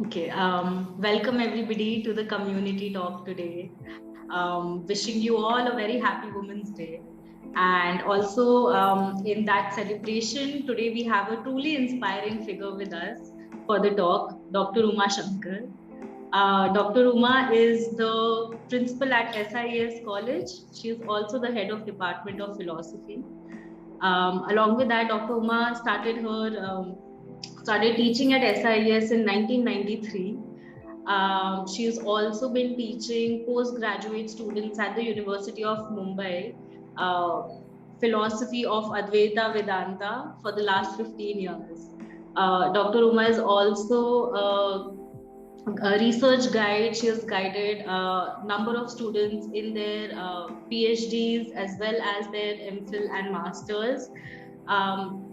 Okay, welcome everybody to the community talk today. Wishing you all a very happy Women's Day. And also, in that celebration, today we have a truly inspiring figure with us for the talk, Dr. Uma Shankar. Dr. Uma is the principal at SIES College. She is also the head of Department of Philosophy. Along with that, Dr. Uma started teaching at SIES in 1993. She's also been teaching postgraduate students at the University of Mumbai, uh, philosophy of Advaita Vedanta for the last 15 years. Dr. Uma is also a research guide. She has guided a number of students in their PhDs as well as their MPhil and masters. Um,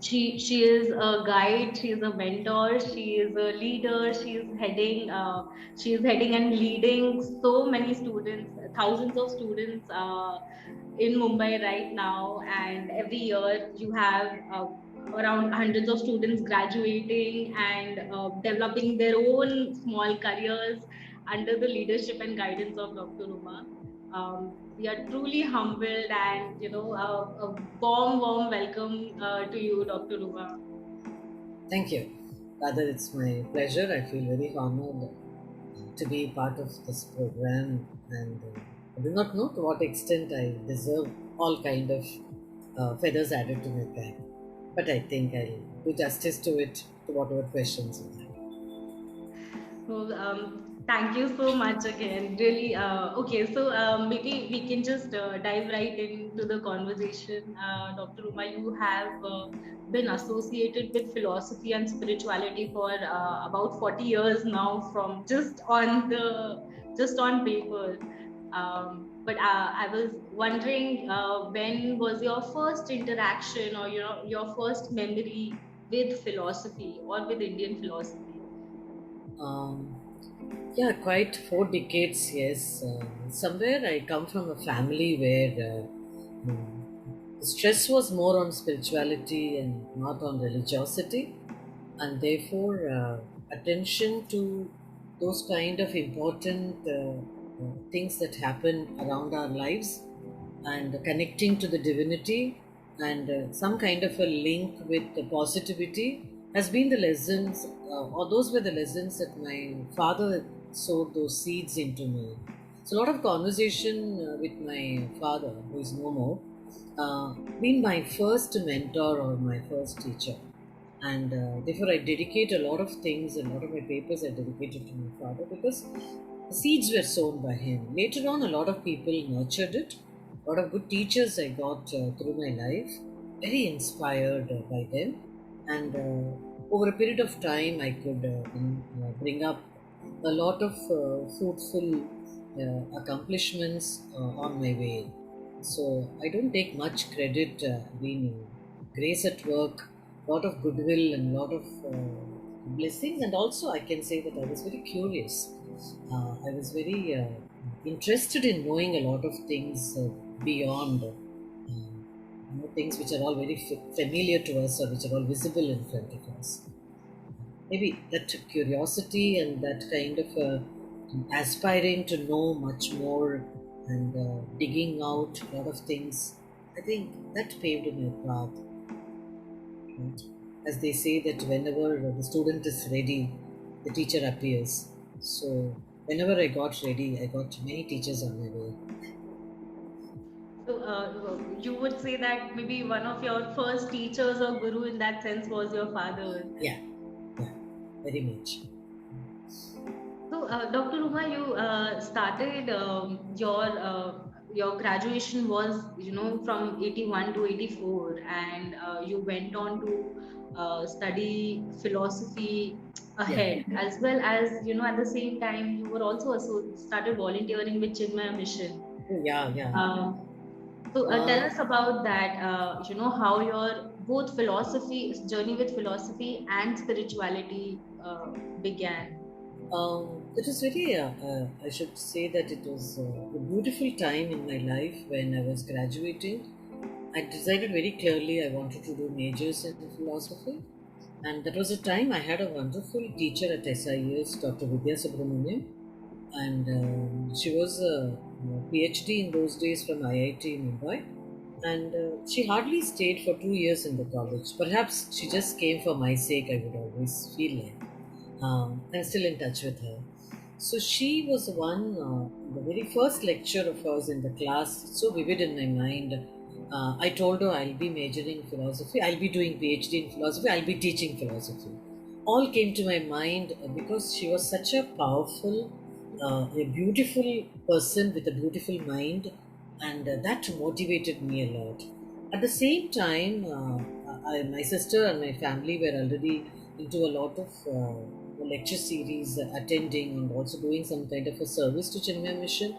she is a guide, she is a mentor, she is a leader, she is heading and leading so many students, thousands of students in Mumbai right now. And every year you have around hundreds of students graduating and developing their own small careers under the leadership and guidance of Dr. Uma. We are truly humbled, and a warm welcome to you, Dr. Uma. Thank you. Rather, it's my pleasure. I feel very honored to be part of this program, and I do not know to what extent I deserve all kind of feathers added to my cap, but I think I'll do justice to it to whatever questions you have. So, thank you so much again. Really, okay. So, maybe we can just dive right into the conversation. Dr. Uma, you have been associated with philosophy and spirituality for about 40 years now, from just on paper. But I was wondering, when was your first interaction, or your first memory with philosophy or with Indian philosophy? Yeah, quite 4 decades. Yes, somewhere I come from a family where the stress was more on spirituality and not on religiosity, and therefore attention to those kind of important things that happen around our lives and connecting to the divinity and some kind of a link with the positivity has been the lessons, or those were the lessons that my father sowed those seeds into me. So a lot of conversation with my father, who is no more, been my first mentor or my first teacher. And therefore I dedicate a lot of things, a lot of my papers I dedicated to my father because the seeds were sown by him. Later on, a lot of people nurtured it. A lot of good teachers I got through my life, very inspired by them. And over a period of time, I could bring up a lot of fruitful accomplishments on my way. So I don't take much credit being grace at work, lot of goodwill and lot of blessings. And also I can say that I was very curious. I was very interested in knowing a lot of things beyond things which are all very familiar to us or which are all visible in front of us. Maybe that curiosity and that kind of aspiring to know much more and digging out a lot of things, I think that paved my path. Right? As they say that whenever the student is ready, the teacher appears. So whenever I got ready, I got many teachers on my way. So, you would say that maybe one of your first teachers or guru in that sense was your father. Yeah, yeah, very much. So, Dr. Uma, you started your graduation was from 81 to 84, and you went on to study philosophy Yeah, ahead, as well as at the same time you were also started volunteering with Chinmaya Mission. yeah, yeah. Um, so tell Uh, us about that. How your both philosophy journey with philosophy and spirituality began. it was very, I should say that it was a beautiful time in my life when I was graduating. I decided very clearly I wanted to do majors in philosophy. And that was a time I had a wonderful teacher at SIES, Dr. Vidya Subramanian, and she was a PhD in those days from IIT Mumbai. And she hardly stayed for 2 years in the college. Perhaps she just came for my sake, I would always feel like. I'm still in touch with her. So she was the one, the very first lecture of hers in the class, so vivid in my mind. I told her I'll be majoring in philosophy, I'll be doing PhD in philosophy, I'll be teaching philosophy. All came to my mind because she was such a powerful, a beautiful person with a beautiful mind, and that motivated me a lot. At the same time, my sister and my family were already into a lot of lecture series, attending and also doing some kind of a service to Chinmaya Mission.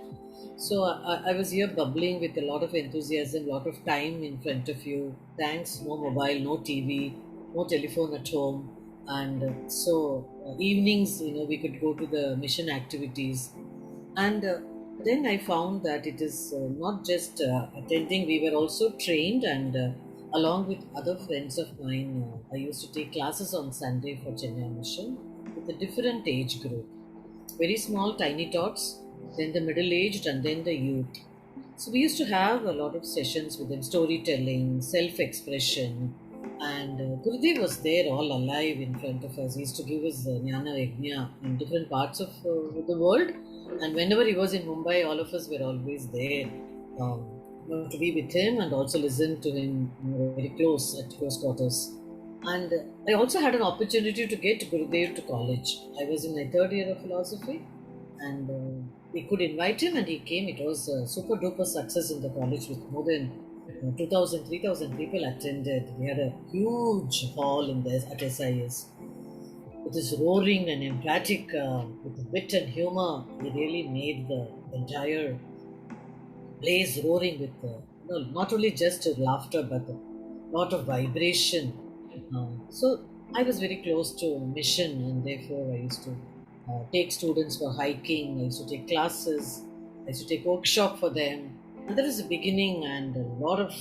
So I was here bubbling with a lot of enthusiasm, lot of time in front of you. Thanks, no mobile, no TV, no telephone at home, and evenings, we could go to the mission activities. And then I found that it is not just attending, we were also trained, and along with other friends of mine, I used to take classes on Sunday for Chennai Mission with a different age group. Very small, tiny tots, then the middle aged, and then the youth. So we used to have a lot of sessions with them, storytelling, self-expression, and Gurudev was there all alive in front of us. He used to give us Jnana Yajna in different parts of the world, and whenever he was in Mumbai, all of us were always there to be with him and also listen to him very close at close quarters. And I also had an opportunity to get Gurudev to college. I was in my third year of philosophy, and we could invite him, and he came. It was a super duper success in the college with more than 2,000, 3,000 people attended. We had a huge hall in the at SIS. With his roaring and emphatic, with wit and humor, he really made the entire place roaring with not only just laughter but a lot of vibration. So I was very close to mission, and therefore I used to take students for hiking. I used to take classes. I used to take workshop for them. And that was the beginning, and a lot of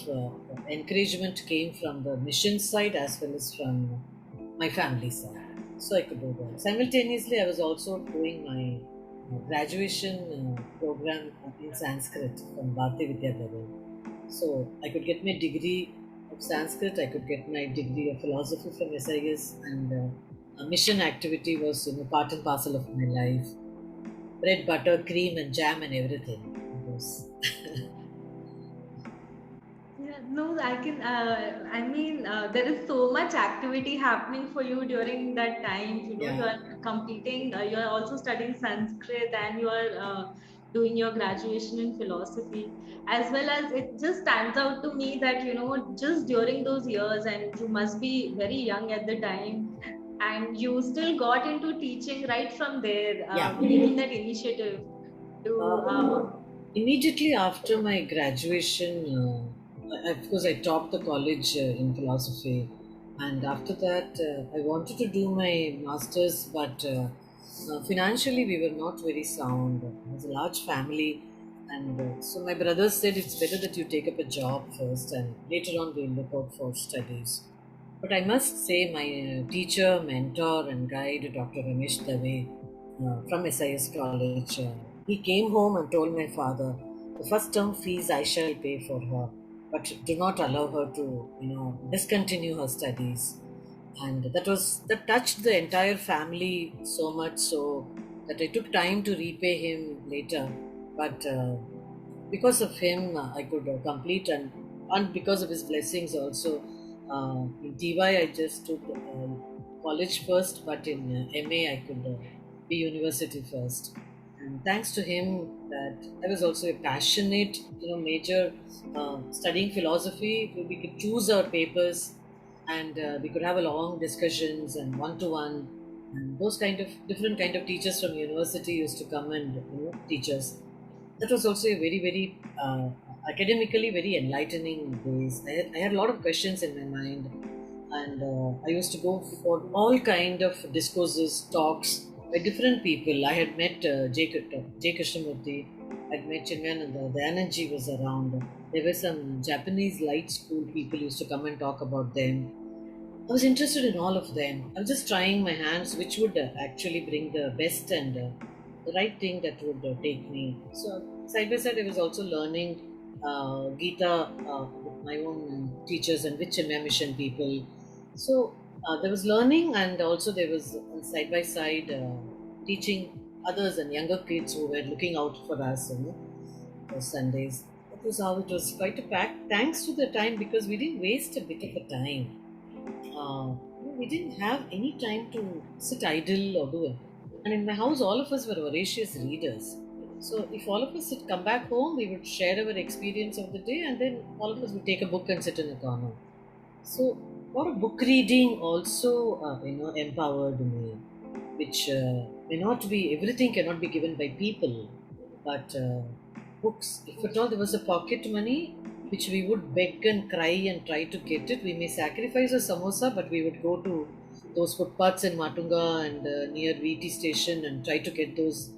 encouragement came from the mission side as well as from my family side. So I could do that. Simultaneously, I was also doing my graduation program in Sanskrit from Bharati Vidya Bhavan. So I could get my degree of Sanskrit, I could get my degree of philosophy from SIS, and a mission activity was part and parcel of my life. Bread, butter, cream, and jam, and everything. It was Yeah, no, I can. I mean, there is so much activity happening for you during that time. You yeah. are completing. You are also studying Sanskrit, and you are doing your graduation in philosophy, as well as it just stands out to me that just during those years, and you must be very young at the time, and you still got into teaching right from there, Yeah. taking that initiative to. Uh, Immediately after my graduation, of course, I topped the college in philosophy, and after that, I wanted to do my masters, but financially, we were not very sound. It was a large family, and so my brothers said it's better that you take up a job first, and later on, we'll look out for studies. But I must say, my teacher, mentor, and guide, Dr. Ramesh Dave from SIS College, he came home and told my father, the first term fees I shall pay for her, but do not allow her to, discontinue her studies. And that touched the entire family so much so that I took time to repay him later. But because of him, I could complete, and because of his blessings also. In TY, I just took college first, but in MA, I could be university first. And thanks to him, that I was also a passionate, major studying philosophy. We could choose our papers, and we could have a long discussions and one-to-one. And those kind of different kind of teachers from university used to come and teach us. That was also a very very academically very enlightening days. I had a lot of questions in my mind, and I used to go for all kind of discourses, talks by different people. I had met J. Krishnamurti. I'd met Chinmayananda. The energy was around. There were some Japanese light school people used to come and talk about them. I was interested in all of them. I was just trying my hands, which would actually bring the best and the right thing that would take me. So side by side, I was also learning Gita with my own teachers and which mission people. So there was learning, and also there was side by side teaching others and younger kids who were looking out for us. Those Sundays. That was how it was quite a pack. Thanks to the time, because we didn't waste a bit of the time. We didn't have any time to sit idle or do it. And in my house, all of us were voracious readers. So if all of us had come back home, we would share our experience of the day, and then all of us would take a book and sit in a corner. So a lot of book reading also, empowered me, which may not be everything cannot be given by people, but books. If at all there was a pocket money, which we would beg and cry and try to get it, we may sacrifice a samosa, but we would go to those footpaths in Matunga and near VT station and try to get those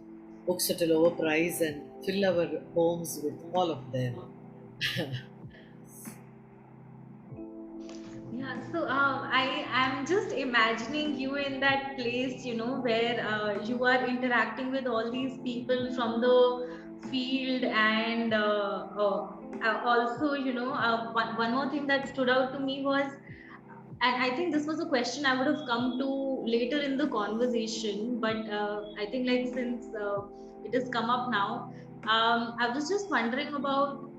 books at a lower price and fill our homes with all of them. Yeah, so I am just imagining you in that place, where you are interacting with all these people from the field, and also, one more thing that stood out to me was, and I think this was a question I would have come to later in the conversation, but I think, like, since it has come up now, I was just wondering about,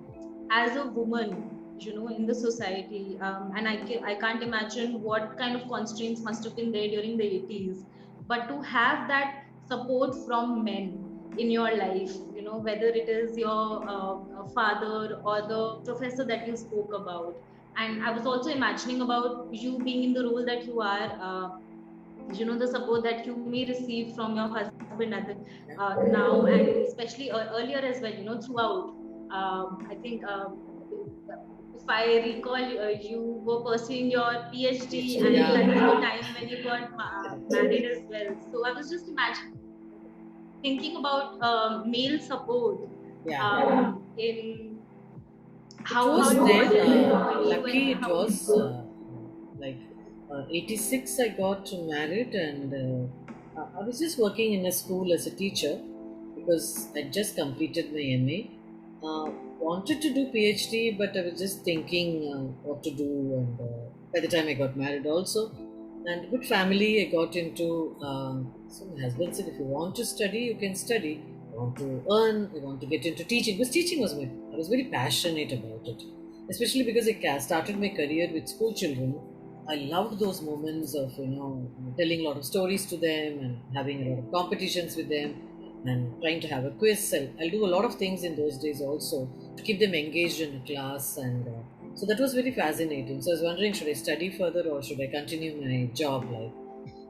as a woman, in the society, and I can't imagine what kind of constraints must have been there during the 80s, but to have that support from men in your life, whether it is your father or the professor that you spoke about. And I was also imagining about you being in the role that you are, the support that you may receive from your husband at the, Yeah. now, and especially earlier as well, throughout. I think, if I recall, you were pursuing your PhD, and that was the Yeah. time when you got married as well. So I was just imagining, thinking about male support, Yeah. in It how was it was then, for you, lucky and it how. was like 86 I got married, and I was just working in a school as a teacher because I just completed my MA. Wanted to do PhD, but I was just thinking what to do, and by the time I got married also, and good family I got into. So my husband said, if you want to study, you can study. I want to earn, I want to get into teaching, because teaching was I was very passionate about it, especially because I started my career with school children. I loved those moments of, telling a lot of stories to them and having a lot of competitions with them and trying to have a quiz. I'll do a lot of things in those days also to keep them engaged in a class, and so that was very fascinating. So I was wondering, should I study further or should I continue my job life?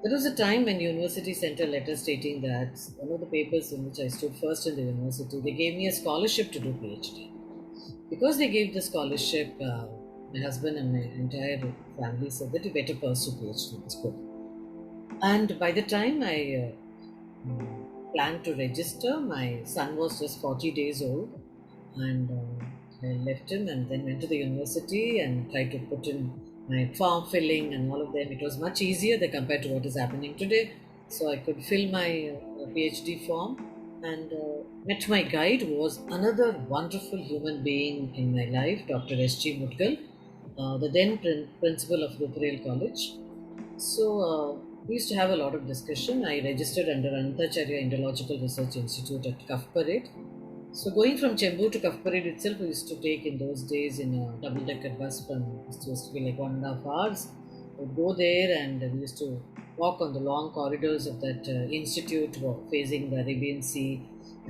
There was a time when university sent a letter stating that one of the papers in which I stood first in the university, they gave me a scholarship to do PhD. Because they gave the scholarship, my husband and my entire family said that you better pursue PhD. It's good. And by the time I planned to register, my son was just 40 days old, and I left him and then went to the university and tried to put in my form filling and all of them. It was much easier than compared to what is happening today. So I could fill my PhD form, and met my guide, who was another wonderful human being in my life, Dr. S.G. Mudgal, the then principal of Ruparel College. So we used to have a lot of discussion. I registered under Anantacharya Indological Research Institute at Cuff Parade. So going from Chembur to Cuff Parade itself, we used to take in those days in a double-decker bus from, it used to be like 1.5 hours. We'd go there and we used to walk on the long corridors of that institute facing the Arabian Sea,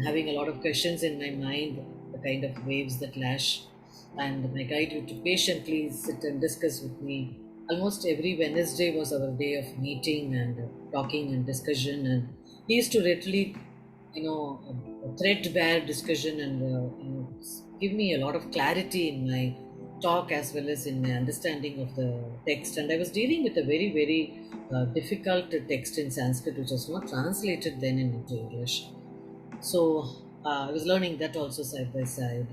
having a lot of questions in my mind, the kind of waves that lash. And my guide used to patiently sit and discuss with me. Almost every Wednesday was our day of meeting and talking and discussion. And he used to literally, a threadbare discussion, and give me a lot of clarity in my talk as well as in my understanding of the text. And I was dealing with a very, very difficult text in Sanskrit, which was not translated then into English. So I was learning that also side by side.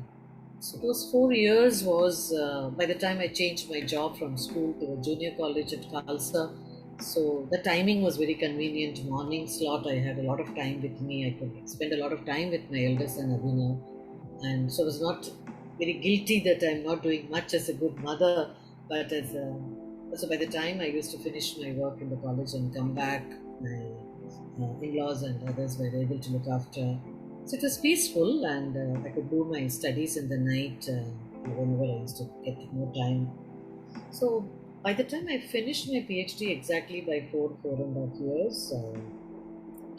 So those 4 years was by the time I changed my job from school to a junior college at Khalsa. So the timing was very convenient. Morning slot, I had a lot of time with me. I could spend a lot of time with my elder son Abhinav, and so I was not very guilty that I'm not doing much as a good mother. But as a, so by the time I used to finish my work in the college and come back, my in-laws and others were able to look after. So it was peaceful, and I could do my studies in the night whenever I used to get more time. So by the time I finished my PhD, exactly by 4.5 years,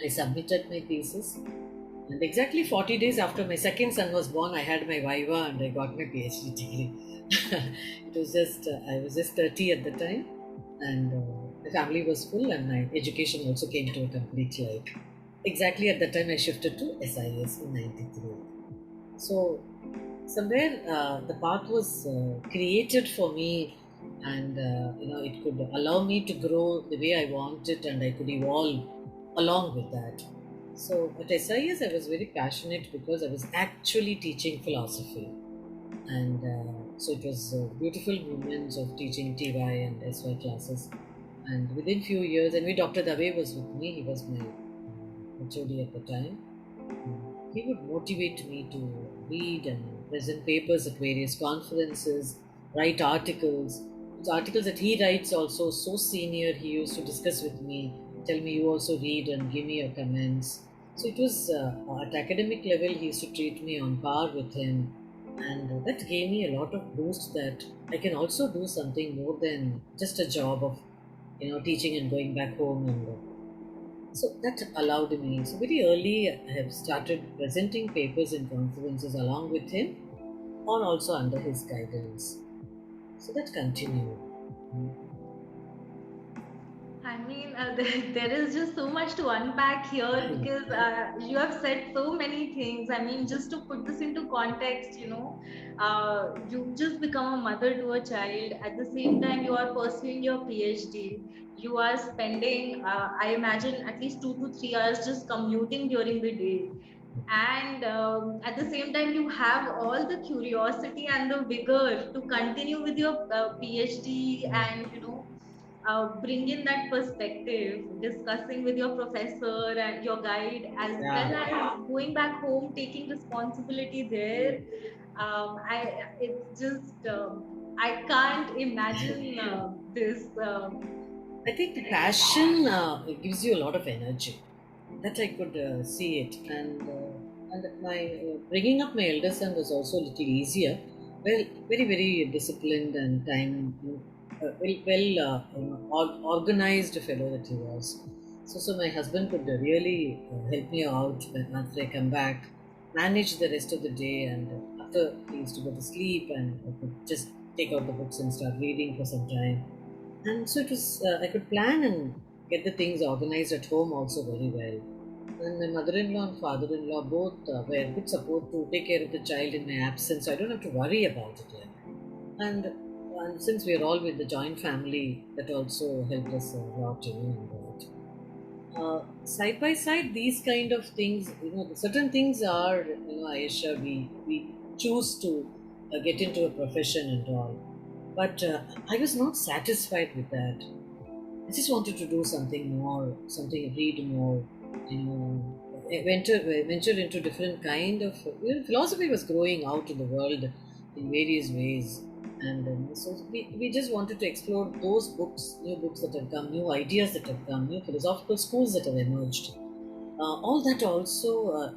I submitted my thesis. And exactly 40 days after my second son was born, I had my Viva and I got my PhD degree. It was just, I was just 30 at the time, and the family was full, and my education also came to a complete light. Exactly at that time, I shifted to SIES in '93. So somewhere the path was created for me, and it could allow me to grow the way I wanted, and I could evolve along with that. So at SIS, I was very passionate because I was actually teaching philosophy, and so it was beautiful moments of teaching TY and SY classes. And within few years, and Dr. Dave was with me. He was my HOD at the time. He would motivate me to read and present papers at various conferences, write articles. Those articles that he writes also so senior, he used to discuss with me, tell me you also read and give me your comments. So it was at academic level, he used to treat me on par with him, and that gave me a lot of boost that I can also do something more than just a job of teaching and going back home, and so that allowed me. So very early, I have started presenting papers in conferences along with him, or also under his guidance. So that continued. Mm. I mean, there is just so much to unpack here because you have said so many things. I mean, just to put this into context, you just become a mother to a child. At the same time, you are pursuing your PhD. You are spending, I imagine, at least 2 to 3 hours just commuting during the day. And at the same time, you have all the curiosity and the vigor to continue with your PhD and, bring in that perspective, discussing with your professor and your guide, as well Yeah. as going back home, taking responsibility there. It's just, I can't imagine this. I think the passion it gives you a lot of energy. That I could see it, and my bringing up my elder son was also a little easier. Well, very disciplined and organized fellow that he was. So my husband could really help me out when after I come back, manage the rest of the day, and after he used to go to sleep, and I could just take out the books and start reading for some time. And so it was I could plan and get the things organized at home also very well. And my mother-in-law and father-in-law both were good support to take care of the child in my absence, so I don't have to worry about it yet. And since we are all with the joint family, that also helped us a lot, in that. Side by side, these kind of things, certain things are, Aisha, we choose to get into a profession and all. But I was not satisfied with that. I just wanted to do something more, something read more, venture into different kind of philosophy was growing out in the world in various ways, and so we just wanted to explore those books, new books that have come, new ideas that have come, new philosophical schools that have emerged. All that also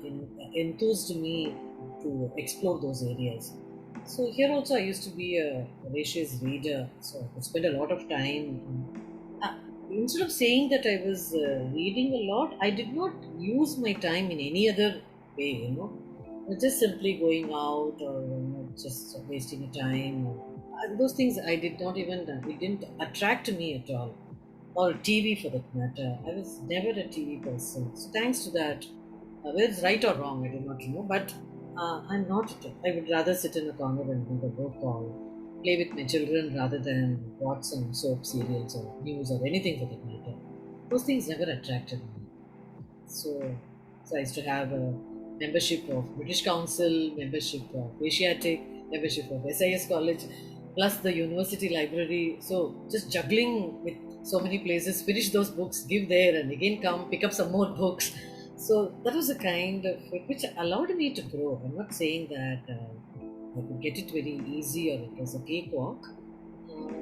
enthused me to explore those areas. So here also I used to be a voracious reader, so I could spend a lot of time. Uh, Instead of saying that I was reading a lot, I did not use my time in any other way, just simply going out, or just wasting time. Those things I did not even, it didn't attract me at all, or TV for that matter. I was never a TV person. So thanks to that, whether it's right or wrong, I do not know. But I'm not. I would rather sit in a corner and read a book or play with my children rather than watch some soap serials or news or anything for that matter. Those things never attracted me. So I used to have a membership of British Council, membership of Asiatic. membership of SIS college plus the university library. So just juggling with so many places, finish those books, give there, and again come pick up some more books. So that was a kind of which allowed me to grow. I'm not saying that I could get it very easy or it was a cakewalk. Uh,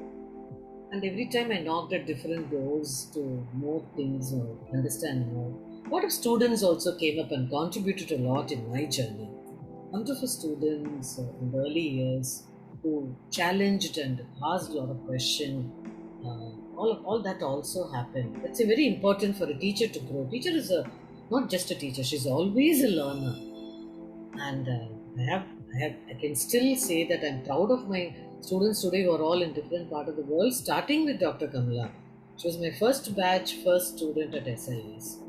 and every time I knocked at different doors to know things or understand more. A lot of students also came up and contributed a lot in my journey. Wonderful students in the early years who challenged and asked a lot of questions. All that also happened. It's a very important for a teacher to grow. Teacher is a not just a teacher; she's always a learner. And I can still say that I'm proud of my students today who are all in different part of the world. Starting with Dr. Kamala, she was my first batch, first student at SIES.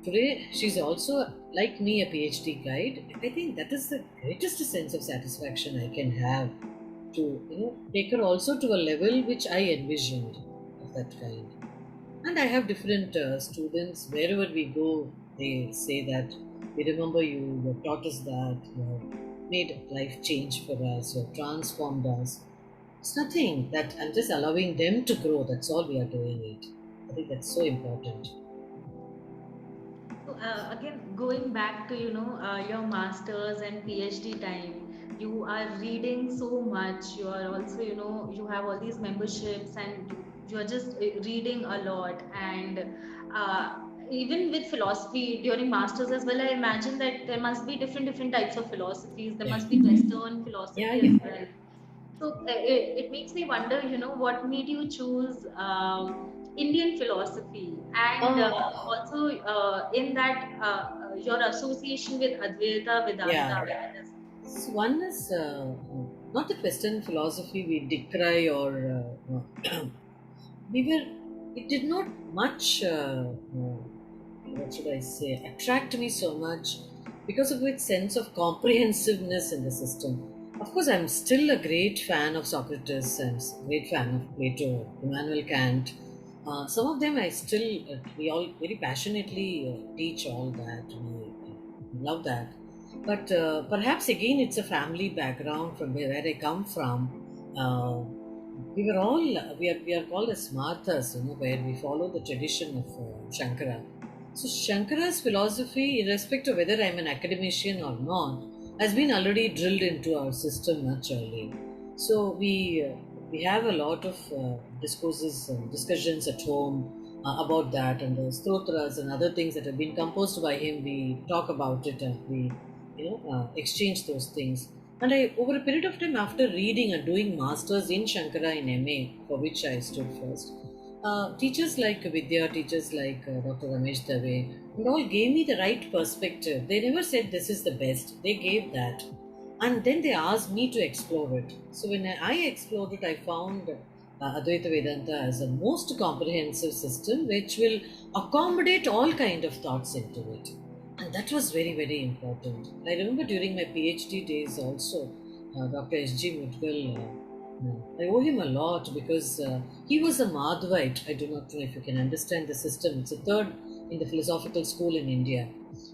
Today, she's also, like me, a PhD guide. I think that is the greatest sense of satisfaction I can have to, take her also to a level which I envisioned of that kind. And I have different students wherever we go. They say that we remember you. You have taught us that. You have made life change for us. You have transformed us. It's nothing that I'm just allowing them to grow. That's all we are doing it. I think that's so important. So again, going back to your masters and PhD time, you are reading so much. You are also you have all these memberships, and you are just reading a lot. And even with philosophy during masters as well, I imagine that there must be different types of philosophies. There Yeah. must be Western Yeah, philosophy yeah. as well. So it makes me wonder, what made you choose Indian philosophy, and Uh, also in that your association with Advaita yeah. Vedanta. So one is not that Western philosophy we decry or we were. It did not much. What should I say? Attract me so much because of its sense of comprehensiveness in the system. Of course, I'm still a great fan of Socrates. I'm a great fan of Plato, Immanuel Kant. Some of them I still, we all very passionately teach all that. We love that. But perhaps again, it's a family background from where I come from. We were all we are called as Marthas, where we follow the tradition of Shankara. So Shankara's philosophy, irrespective of whether I'm an academician or not, has been already drilled into our system much early. So we have a lot of discourses and discussions at home about that, and the stotras and other things that have been composed by him. We talk about it and we exchange those things. And I, over a period of time, after reading and doing masters in Shankara in MA, for which I stood first, teachers like Vidya, teachers like Dr. Ramesh Dave, and all gave me the right perspective. They never said this is the best. They gave that. And then they asked me to explore it. So when I explored it, I found Advaita Vedanta as a most comprehensive system which will accommodate all kind of thoughts into it. And that was very, very important. I remember during my PhD days also, Dr. S.G. Mudgal, I owe him a lot because he was a Madhvite. I do not know if you can understand the system. It's a third in the philosophical school in India.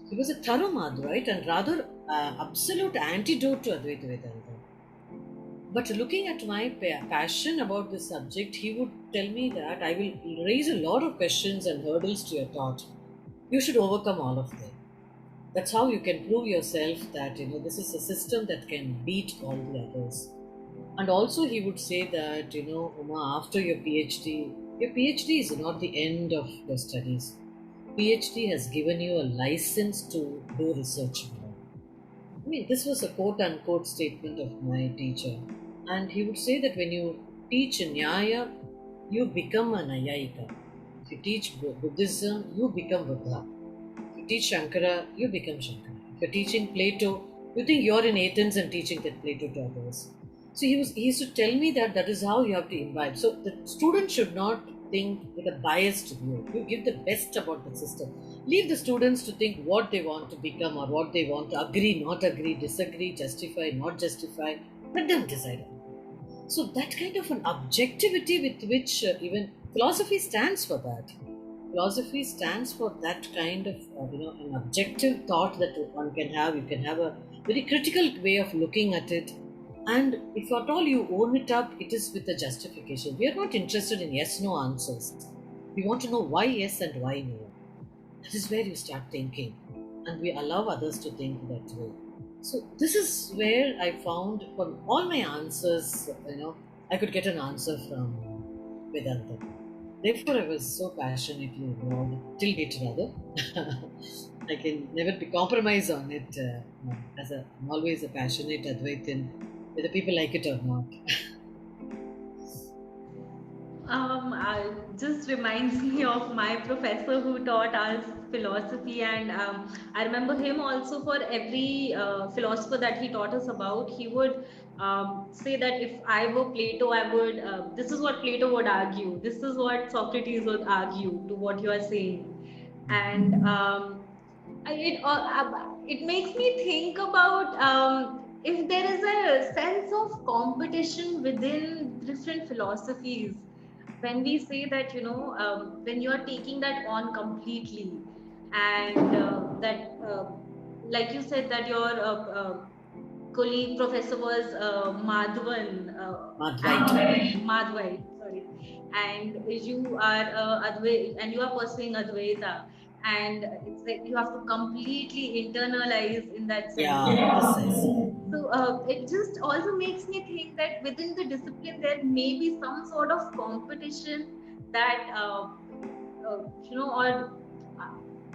He was a thorough Madhvite and rather absolute antidote to Advaita Vedanta. But looking at my passion about this subject, he would tell me that I will raise a lot of questions and hurdles to your thought. You should overcome all of them. That's how you can prove yourself that this is a system that can beat all the others. And also, he would say that Uma, after your PhD is not the end of your studies. PhD has given you a license to do research more. I mean, this was a quote unquote statement of my teacher. And he would say that when you teach Nyaya, you become a Nayayika. If you teach Buddhism, you become Buddha. If you teach Shankara, you become Shankara. If you're teaching Plato, you think you're in Athens and teaching that Plato to others. So he used to tell me that that is how you have to imbibe. So the student should not think with a biased view. You give the best about the system. Leave the students to think what they want to become or what they want to agree, not agree, disagree, justify, not justify. Let them decide on that. So that kind of an objectivity with which even philosophy stands for that. Philosophy stands for that kind of an objective thought that one can have. You can have a very critical way of looking at it, And if at all you own it up, it is with a justification. We are not interested in yes no answers. We want to know why yes and why no. That is where you start thinking, and we allow others to think that way. So this is where I found for all my answers, I could get an answer from Vedanta. Therefore, I was so passionately involved till date rather. I can never be compromised on it. I'm always a passionate Advaitin, whether people like it or not. Just reminds me of my professor who taught us philosophy, and I remember him also. For every philosopher that he taught us about, he would say that if I were Plato, I would. This is what Plato would argue. This is what Socrates would argue to what you are saying, and it makes me think about if there is a sense of competition within different philosophies. When we say that, when you are taking that on completely, and that like you said that your colleague professor was Madhavan, Madhvai, sorry, and you are and you are pursuing Advaita, and it's like you have to completely internalize in that sense. Yeah, precisely. So it just also makes me think that within the discipline there may be some sort of competition that or uh,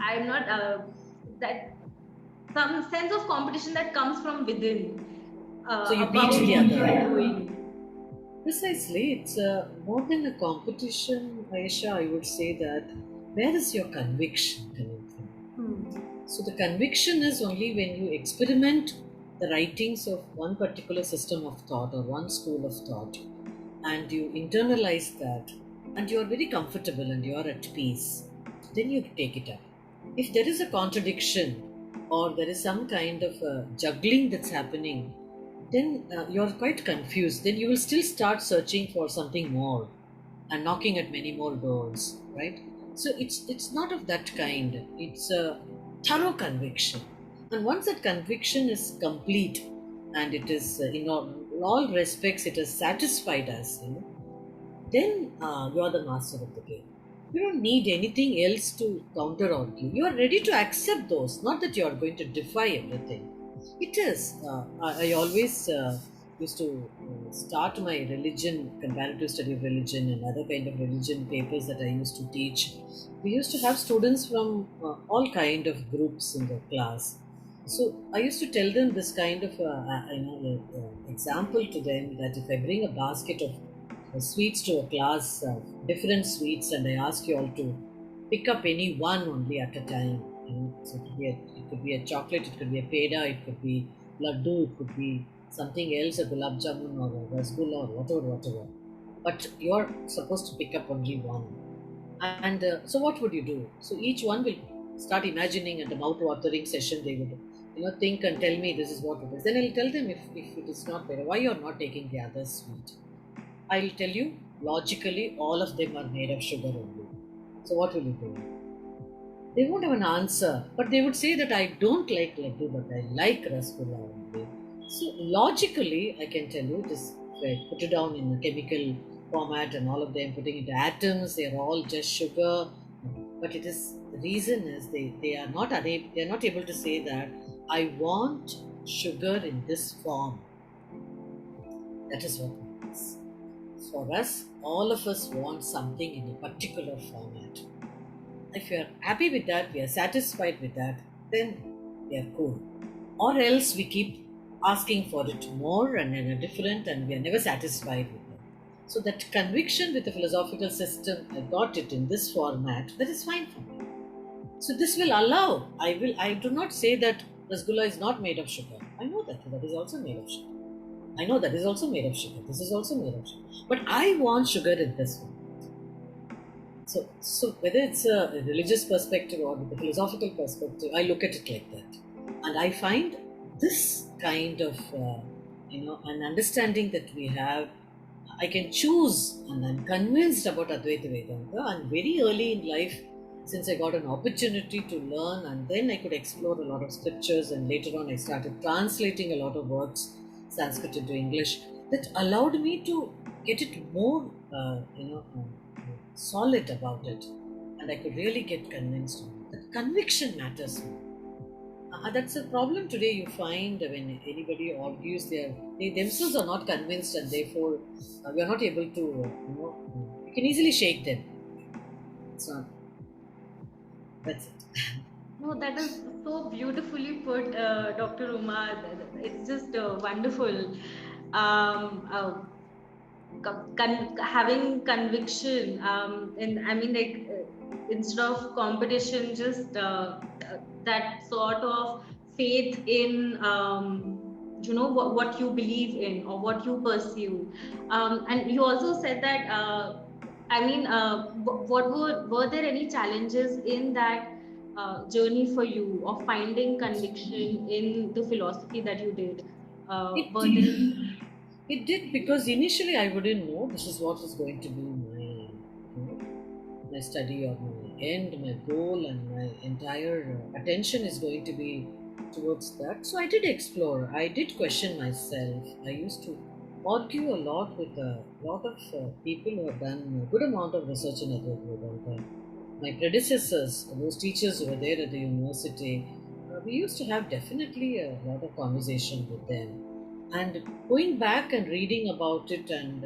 I'm not that some sense of competition that comes from within So you beat about the what you other. are doing. Precisely, it's more than a competition, Aisha. I would say that where is your conviction coming from? Hmm. So, the conviction is only when you experiment the writings of one particular system of thought or one school of thought, and you internalize that, and you are very comfortable and you are at peace, then you take it up. If there is a contradiction or there is some kind of a juggling that's happening, then you're quite confused. Then you will still start searching for something more and knocking at many more doors, right? So it's not of that kind. It's a thorough conviction, and once that conviction is complete and it is in all respects it has satisfied us, then you are the master of the game. You don't need anything else to counter argue. You are ready to accept those, not that you are going to defy everything. It is. I always used to start my religion, comparative study of religion, and other kind of religion papers that I used to teach. We used to have students from all kind of groups in the class. So I used to tell them this kind of example to them that if I bring a basket of sweets to a class, different sweets, and I ask you all to pick up any one only at a time. So it could be a chocolate, it could be a peda, it could be laddu, it could be something else, a gulab jamun or a rasgulla or whatever. But you're supposed to pick up only one. And so, what would you do? So each one will start imagining at the mouth-watering session. They would, think and tell me this is what it is. Then I'll tell them if it is not better, why you're not taking the other sweet. I'll tell you logically, all of them are made of sugar only. So what will you do? They won't have an answer, but they would say that I don't like laddu, but I like rasgulla only. So logically, I can tell you it is. If I put it down in a chemical format and all of them putting into atoms, they are all just sugar. But it is the reason is they are not unable, they are not able to say that I want sugar in this form. That is what matters. For us, all of us want something in a particular format. If we are happy with that, we are satisfied with that, then we are cool. Or else we keep asking for it more and in a different, and we are never satisfied with it. So that conviction with the philosophical system, I got it in this format, that is fine for me. So this will allow. I do not say that rasgulla is not made of sugar. I know that is also made of sugar. I know that is also made of sugar. This is also made of sugar. But I want sugar in this one. So whether it's a religious perspective or the philosophical perspective, I look at it like that, and I find this kind of an understanding that we have. I can choose, and I'm convinced about Advaita Vedanta. And very early in life, since I got an opportunity to learn, and then I could explore a lot of scriptures, and later on I started translating a lot of works. Sanskrit into English, that allowed me to get it more, solid about it, and I could really get convinced on it. That conviction matters more. That's a problem today. You find when anybody argues, they themselves are not convinced, and therefore we are not able to, you can easily shake them. It's not. That's it. No, that is so beautifully put, Dr. Uma. It's just wonderful. Having conviction, and I mean, like, instead of competition, just that sort of faith in, what you believe in or what you pursue. And you also said that, I mean, what were there any challenges in that journey for you of finding conviction in the philosophy that you did? It Were there it did, because initially I wouldn't know this is what is going to be my, my study or my end, my goal, and my entire attention is going to be towards that. So I did explore. I did question myself. I used to argue a lot with a lot of people who have done a good amount of research in Advaita Vedanta. My predecessors, those teachers who were there at the university, we used to have definitely a lot of conversation with them. And going back and reading about it, and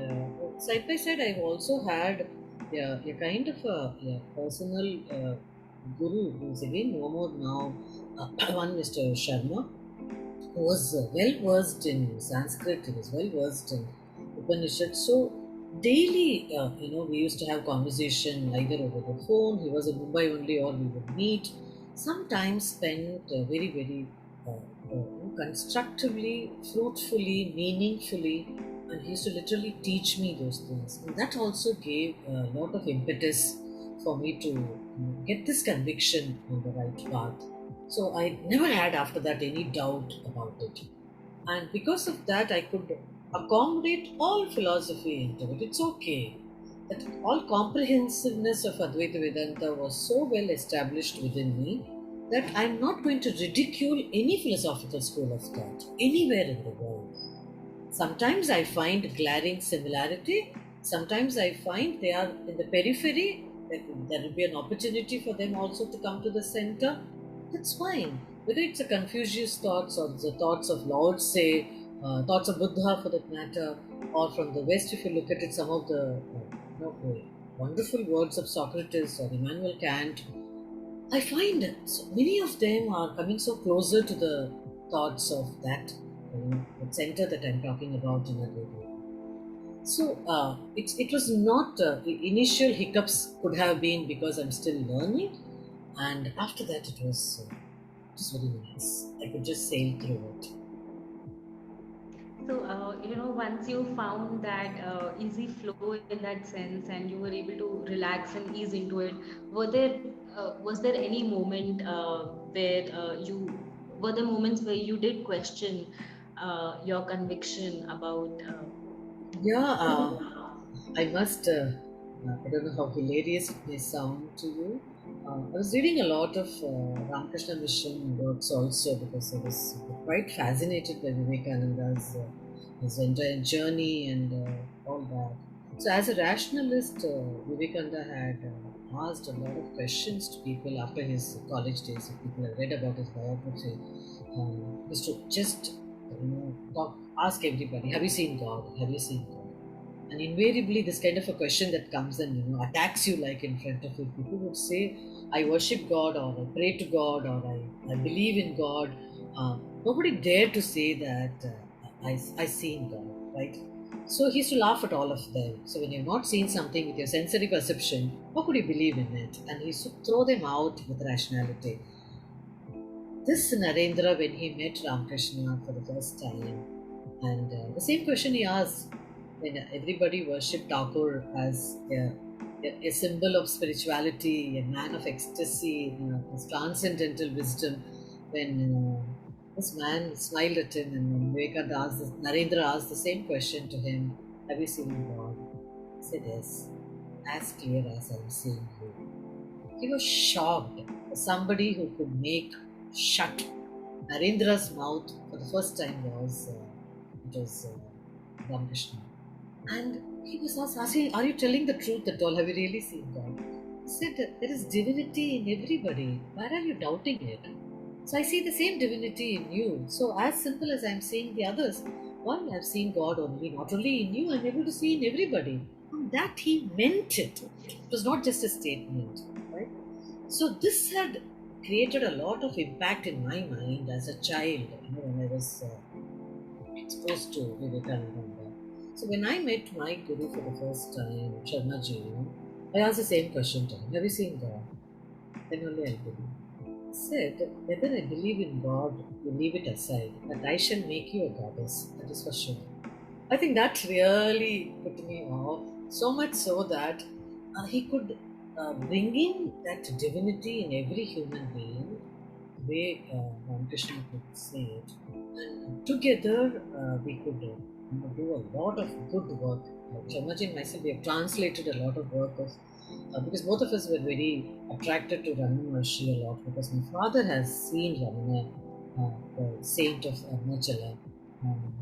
side by side, I've also had, yeah, a kind of a personal guru who's again no more now, one Mr. Sharma, who was well versed in Sanskrit, he was well versed in Upanishad. So daily, we used to have conversation either over the phone. He was in Mumbai only, or we would meet. Sometimes spent very constructively, fruitfully, meaningfully, and he used to literally teach me those things. And that also gave a lot of impetus for me to get this conviction on the right path. So I never had after that any doubt about it. And because of that, I could accommodate all philosophy into it. It's okay. That all comprehensiveness of Advaita Vedanta was so well established within me that I'm not going to ridicule any philosophical school of thought anywhere in the world. Sometimes I find glaring similarity. Sometimes I find they are in the periphery. There will be an opportunity for them also to come to the center. That's fine. Whether it's a Confucius thoughts or the thoughts of Lao Tse, thoughts of Buddha for that matter, or from the West, if you look at it, some of the wonderful words of Socrates or Immanuel Kant, I find so many of them are coming so closer to the thoughts of that, the center that I'm talking about in Advaita. So it was not, the initial hiccups could have been because I'm still learning, and after that it was just very nice. I could just sail through it. So, once you found that easy flow in that sense, and you were able to relax and ease into it, was there any moment where were there moments where you did question your conviction about? Yeah, I must. I don't know how hilarious it may sound to you. I was reading a lot of Ramakrishna Mission works also, because I was quite fascinated by Vivekananda's his entire journey and all that. So, as a rationalist, Vivekananda had asked a lot of questions to people after his college days. If people have read about his biography, is to just ask everybody, "Have you seen God? Have you seen God?" And invariably, this kind of a question that comes and attacks you like in front of you, people would say, "I worship God," or "I pray to God," or "I believe in God." Nobody dared to say that I seen God, right? So he used to laugh at all of them. So when you've not seen something with your sensory perception, how could you believe in it? And he used to throw them out with rationality. This Narendra, when he met Ramakrishna for the first time, and the same question he asked when everybody worshipped Thakur as a symbol of spirituality, a man of ecstasy, his transcendental wisdom. When this man smiled at him, and when Narendra asked the same question to him, "Have you seen God?" He said, "Yes, as clear as I'm seeing you." He was shocked. Somebody who could make shut Narendra's mouth for the first time was It was Ramakrishna. And he was asking, "Are you telling the truth at all? Have you really seen God?" He said, "There is divinity in everybody. Why are you doubting it?" So I see the same divinity in you. So as simple as I'm seeing the others, one, I've seen God only, not only in you, I'm able to see in everybody. And that he meant it. It was not just a statement, right? So this had created a lot of impact in my mind as a child, when I was exposed to Vivekananda. So when I met my guru for the first time, Sharmaji, I asked the same question to him. Have you seen God? Then only I believe. He said, whether I believe in God, you leave it aside, but I shall make you a goddess. That is for sure. I think that really put me off, so much so that he could bring in that divinity in every human being, the way Ramakrishna could say it. And together we could do a lot of good work. Sharmaji and myself, we have translated a lot of work of, because both of us were very attracted to Ramana Maharshi a lot, because my father has seen Ramana, the saint of Arunachala.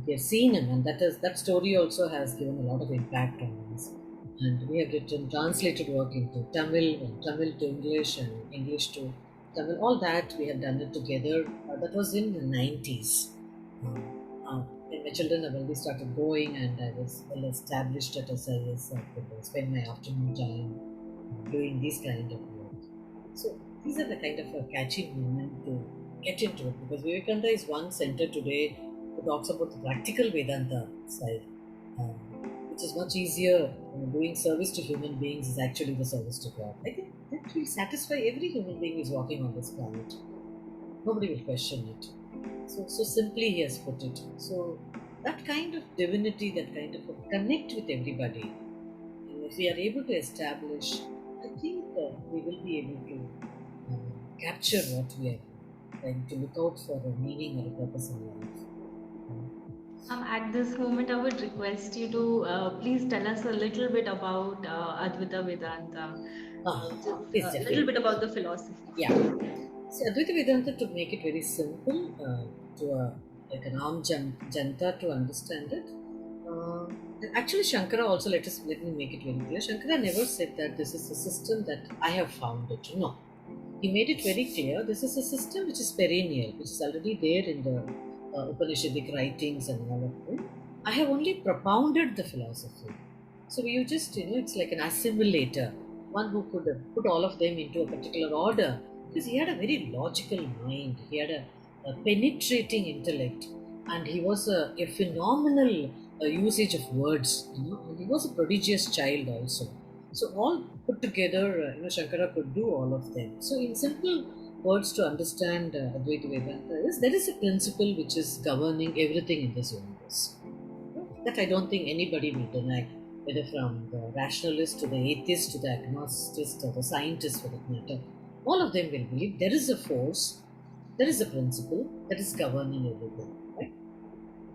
We have seen him, and that story also has given a lot of impact on us. And we have written translated work into Tamil, and Tamil to English, and English to Tamil. All that we have done it together. That was in the 90s. When my children have already started growing, and I was well established at SIES, I could spend my afternoon time doing these kind of work. So these are the kind of a catchy moment to get into it, because Vivekananda is one center today who talks about the practical Vedanta side, which is much easier. Doing service to human beings is actually the service to God. I think that will satisfy every human being who is walking on this planet. Nobody will question it. So simply he has put it. So that kind of divinity, that kind of a connect with everybody, if we are able to establish, I think we will be able to capture what we are trying to look out for, a meaning or a purpose in life. At this moment, I would request you to please tell us a little bit about Advaita Vedanta, just Yes, a little definitely. bit about the philosophy. Yeah. So Advaita Vedanta, to make it very simple, to like an arm janta to understand it. And actually, Shankara also, let me make it very clear. Shankara never said that this is a system that I have found it. No, he made it very clear. This is a system which is perennial, which is already there in the Upanishadic writings and all of them. I have only propounded the philosophy. So you just, it's like an assimilator, one who could put all of them into a particular order, because he had a very logical mind. He had a penetrating intellect, and he was a phenomenal usage of words. And he was a prodigious child also. So all put together, Shankara could do all of them. So in simple words to understand Advaita Vedanta is, there is a principle which is governing everything in this universe. That I don't think anybody will deny, whether from the rationalist to the atheist to the agnostic or the scientist for that matter. All of them will believe there is a force, there is a principle that is governing everything. Right?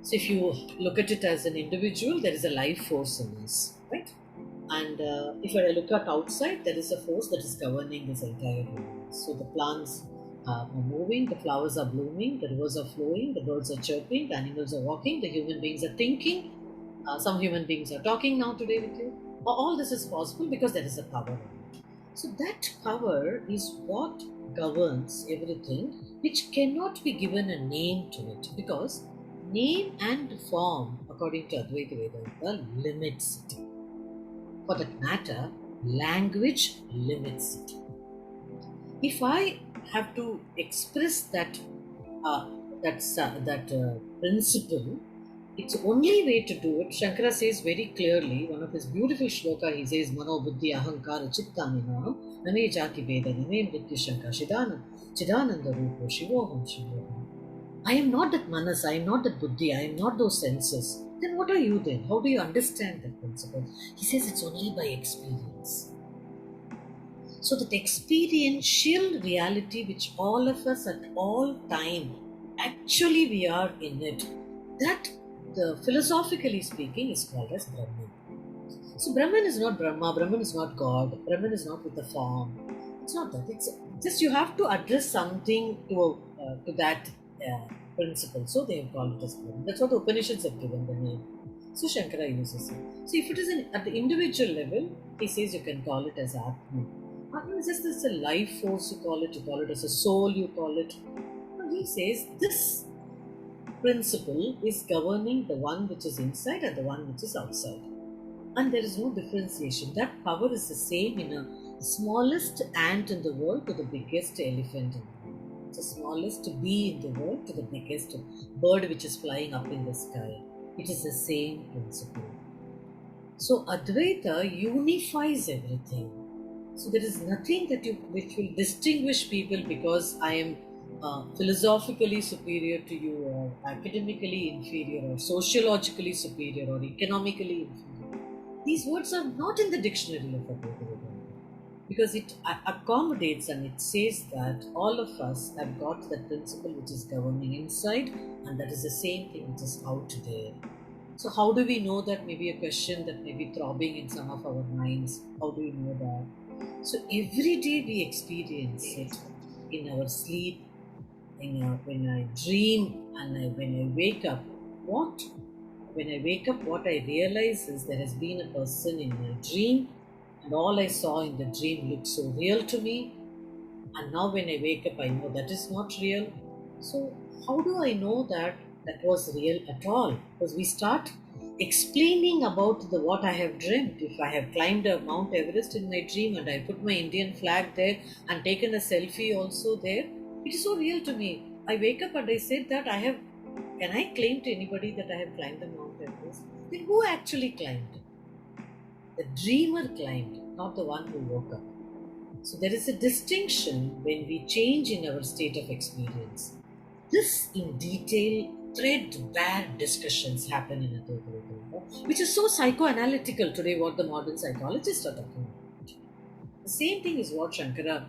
So if you look at it as an individual, there is a life force in us, right? And if I look at outside, there is a force that is governing this entire universe. So the plants are moving, the flowers are blooming, the rivers are flowing, the birds are chirping, the animals are walking, the human beings are thinking. Some human beings are talking now today with you. All this is possible because there is a power in it. So that power is what governs everything, which cannot be given a name to it, because name and form, according to Advaita Vedanta, limits it. For that matter, language limits it. If I have to express uh, that principle, it's the only way to do it. Shankara says very clearly, one of his beautiful shloka, he says, Mano buddhi ahankara chittamina name jati veda name vritti shanka chidananda rupo shivoham shivoham. I am not that manas, I am not that buddhi, I am not those senses. Then what are you then? How do you understand that principle? He says it's only by experience. So that experiential reality which all of us at all time, actually we are in it, that philosophically speaking is called as Brahman. So Brahman is not Brahma, Brahman is not God, Brahman is not with the form. It's not that. It's just you have to address something to that principle. So they have called it as Brahman. That's what the Upanishads have given the name. So Shankara uses it. So if it is at the individual level, he says you can call it as Atma. Atma is just this a life force, you call it as a soul, you call it. And he says this principle is governing the one which is inside and the one which is outside. And there is no differentiation. That power is the same in a smallest ant in the world to the biggest elephant in the world. The smallest bee in the world to the biggest bird which is flying up in the sky. It is the same principle. So Advaita unifies everything. So there is nothing that which will distinguish people because I am philosophically superior to you, or academically inferior, or sociologically superior, or economically inferior. These words are not in the dictionary of Advaita Vedanta because it accommodates and it says that all of us have got that principle which is governing inside, and that is the same thing which is out there. So how do we know that? Maybe a question that may be throbbing in some of our minds. How do we know that? So every day we experience it in our sleep, when I dream, and when I wake up. What? When I wake up, what I realize is there has been a person in my dream, and all I saw in the dream looked so real to me. And now when I wake up, I know that is not real. So how do I know that that was real at all? Because we start explaining about the what I have dreamt. If I have climbed a Mount Everest in my dream and I put my Indian flag there and taken a selfie also there, it is so real to me. I wake up and I said that I have. Can I claim to anybody that I have climbed the Mount Everest? Then who actually climbed? The dreamer climbed, not the one who woke up. So there is a distinction when we change in our state of experience. This in detail, threadbare discussions happen in Advaita Vedanta, which is so psychoanalytical today, what the modern psychologists are talking about. The same thing is what Shankara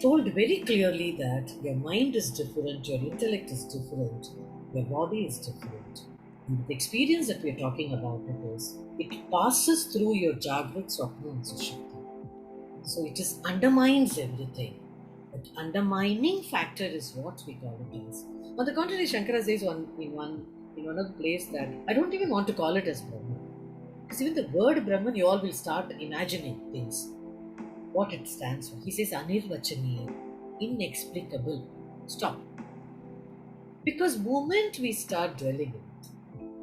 told very clearly, that your mind is different, your intellect is different, your body is different. And the experience that we are talking about it passes through your Jagrat, Swapna and Sushupti. So it just undermines everything. That undermining factor is what we call it as. On the contrary, Shankara says in one of the place that I don't even want to call it as Brahman. Because even the word Brahman, you all will start imagining things. What it stands for. He says Anirvachaniya, inexplicable. Stop. Because moment we start dwelling in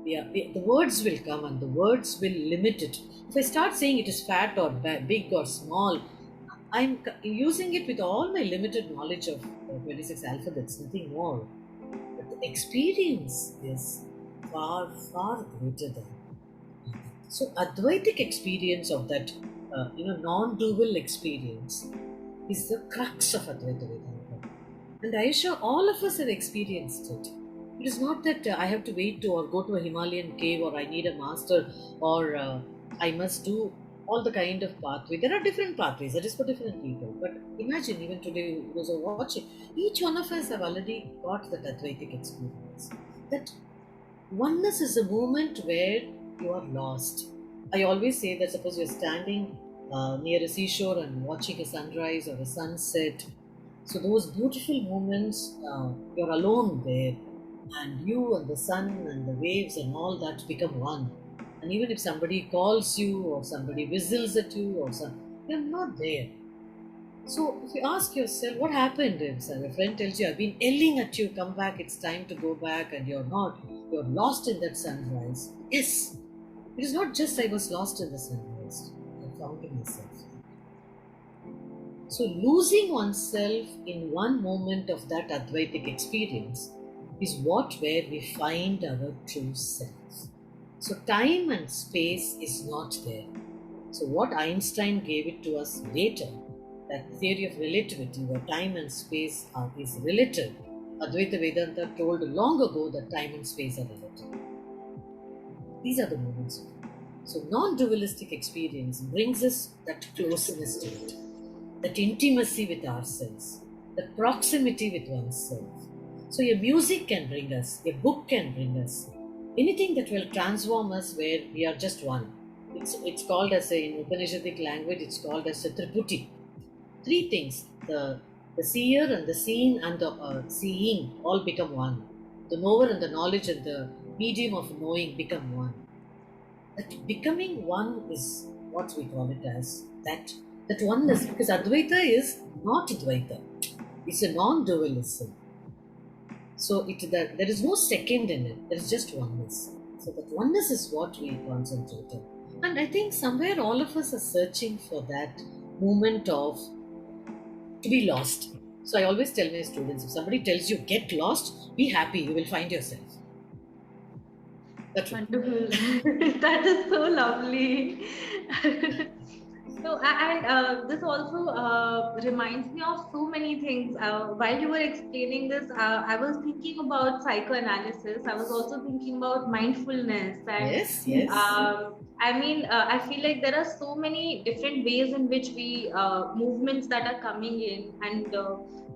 it, the words will come and the words will limit it. If I start saying it is fat or big or small, I'm using it with all my limited knowledge of 26 alphabets, nothing more. But the experience is far, far greater than. So, Advaitic experience of that, non-dual experience is the crux of Advaita Vedanta. And I assure all of us have experienced it. It is not that I have to wait to or go to a Himalayan cave, or I need a master, or I must do all the kind of pathway. There are different pathways, that is for different people. But imagine, even today, those who are watching, each one of us have already got that Advaitic experience. That oneness is a moment where you are lost. I always say that suppose you're standing near a seashore and watching a sunrise or a sunset. So those beautiful moments, you're alone there, and you and the sun and the waves and all that become one. And even if somebody calls you or somebody whistles at you you're not there. So if you ask yourself, what happened if a friend tells you, I've been yelling at you, come back, it's time to go back, and you're not, you're lost in that sunrise. Yes, it is not just I was lost in the sunrise, I found myself. So losing oneself in one moment of that Advaitic experience is where we find our true self. So time and space is not there. So what Einstein gave it to us later, that theory of relativity where time and space is relative, Advaita Vedanta told long ago that time and space are relative. These are the moments. So non-dualistic experience brings us that closeness to it, that intimacy with ourselves, that proximity with oneself. So your music can bring us, your book can bring us, anything that will transform us where we are just one. It's called as in Upanishadic language, it's called as a triputi. Three things, the seer and the seen and the seeing all become one. The knower and the knowledge and the medium of knowing become one. That becoming one is what we call it as that oneness. Because Advaita is not Dvaita. It's a non-dualism. So there is no second in it. There is just oneness. So that oneness is what we concentrate on. And I think somewhere all of us are searching for that moment of to be lost. So I always tell my students, if somebody tells you get lost, be happy, you will find yourself. That's right. Wonderful. That is so lovely. So, and this also reminds me of so many things. While you were explaining this, I was thinking about psychoanalysis. I was also thinking about mindfulness, and Yes, yes. I mean, I feel like there are so many different ways in which we movements that are coming in, and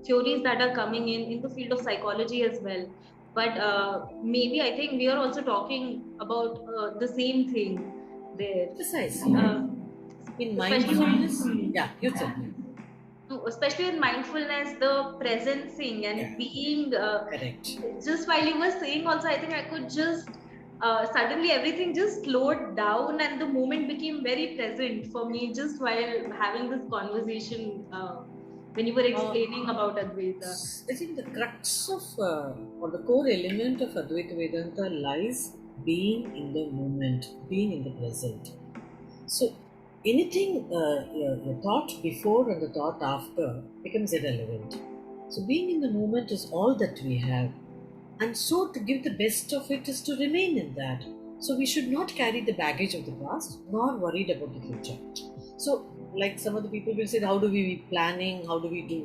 theories that are coming in the field of psychology as well. But maybe I think we are also talking about the same thing there. Precisely. Uh, In especially mindfulness, yeah, you tell me. no, especially in mindfulness, the presencing Yeah, and being correct. just while you were saying also, I think I could just suddenly everything just slowed down and the moment became very present for me just while having this conversation when you were Uh, explaining about Advaita. I think the crux of or the core element of Advaita Vedanta lies being in the moment, being in the present. So anything the thought before and the thought after becomes irrelevant. So being in the moment is all that we have. And so to give the best of it is to remain in that. So we should not carry the baggage of the past nor worried about the future. So like some of the people will say, how do we be planning? How do we do,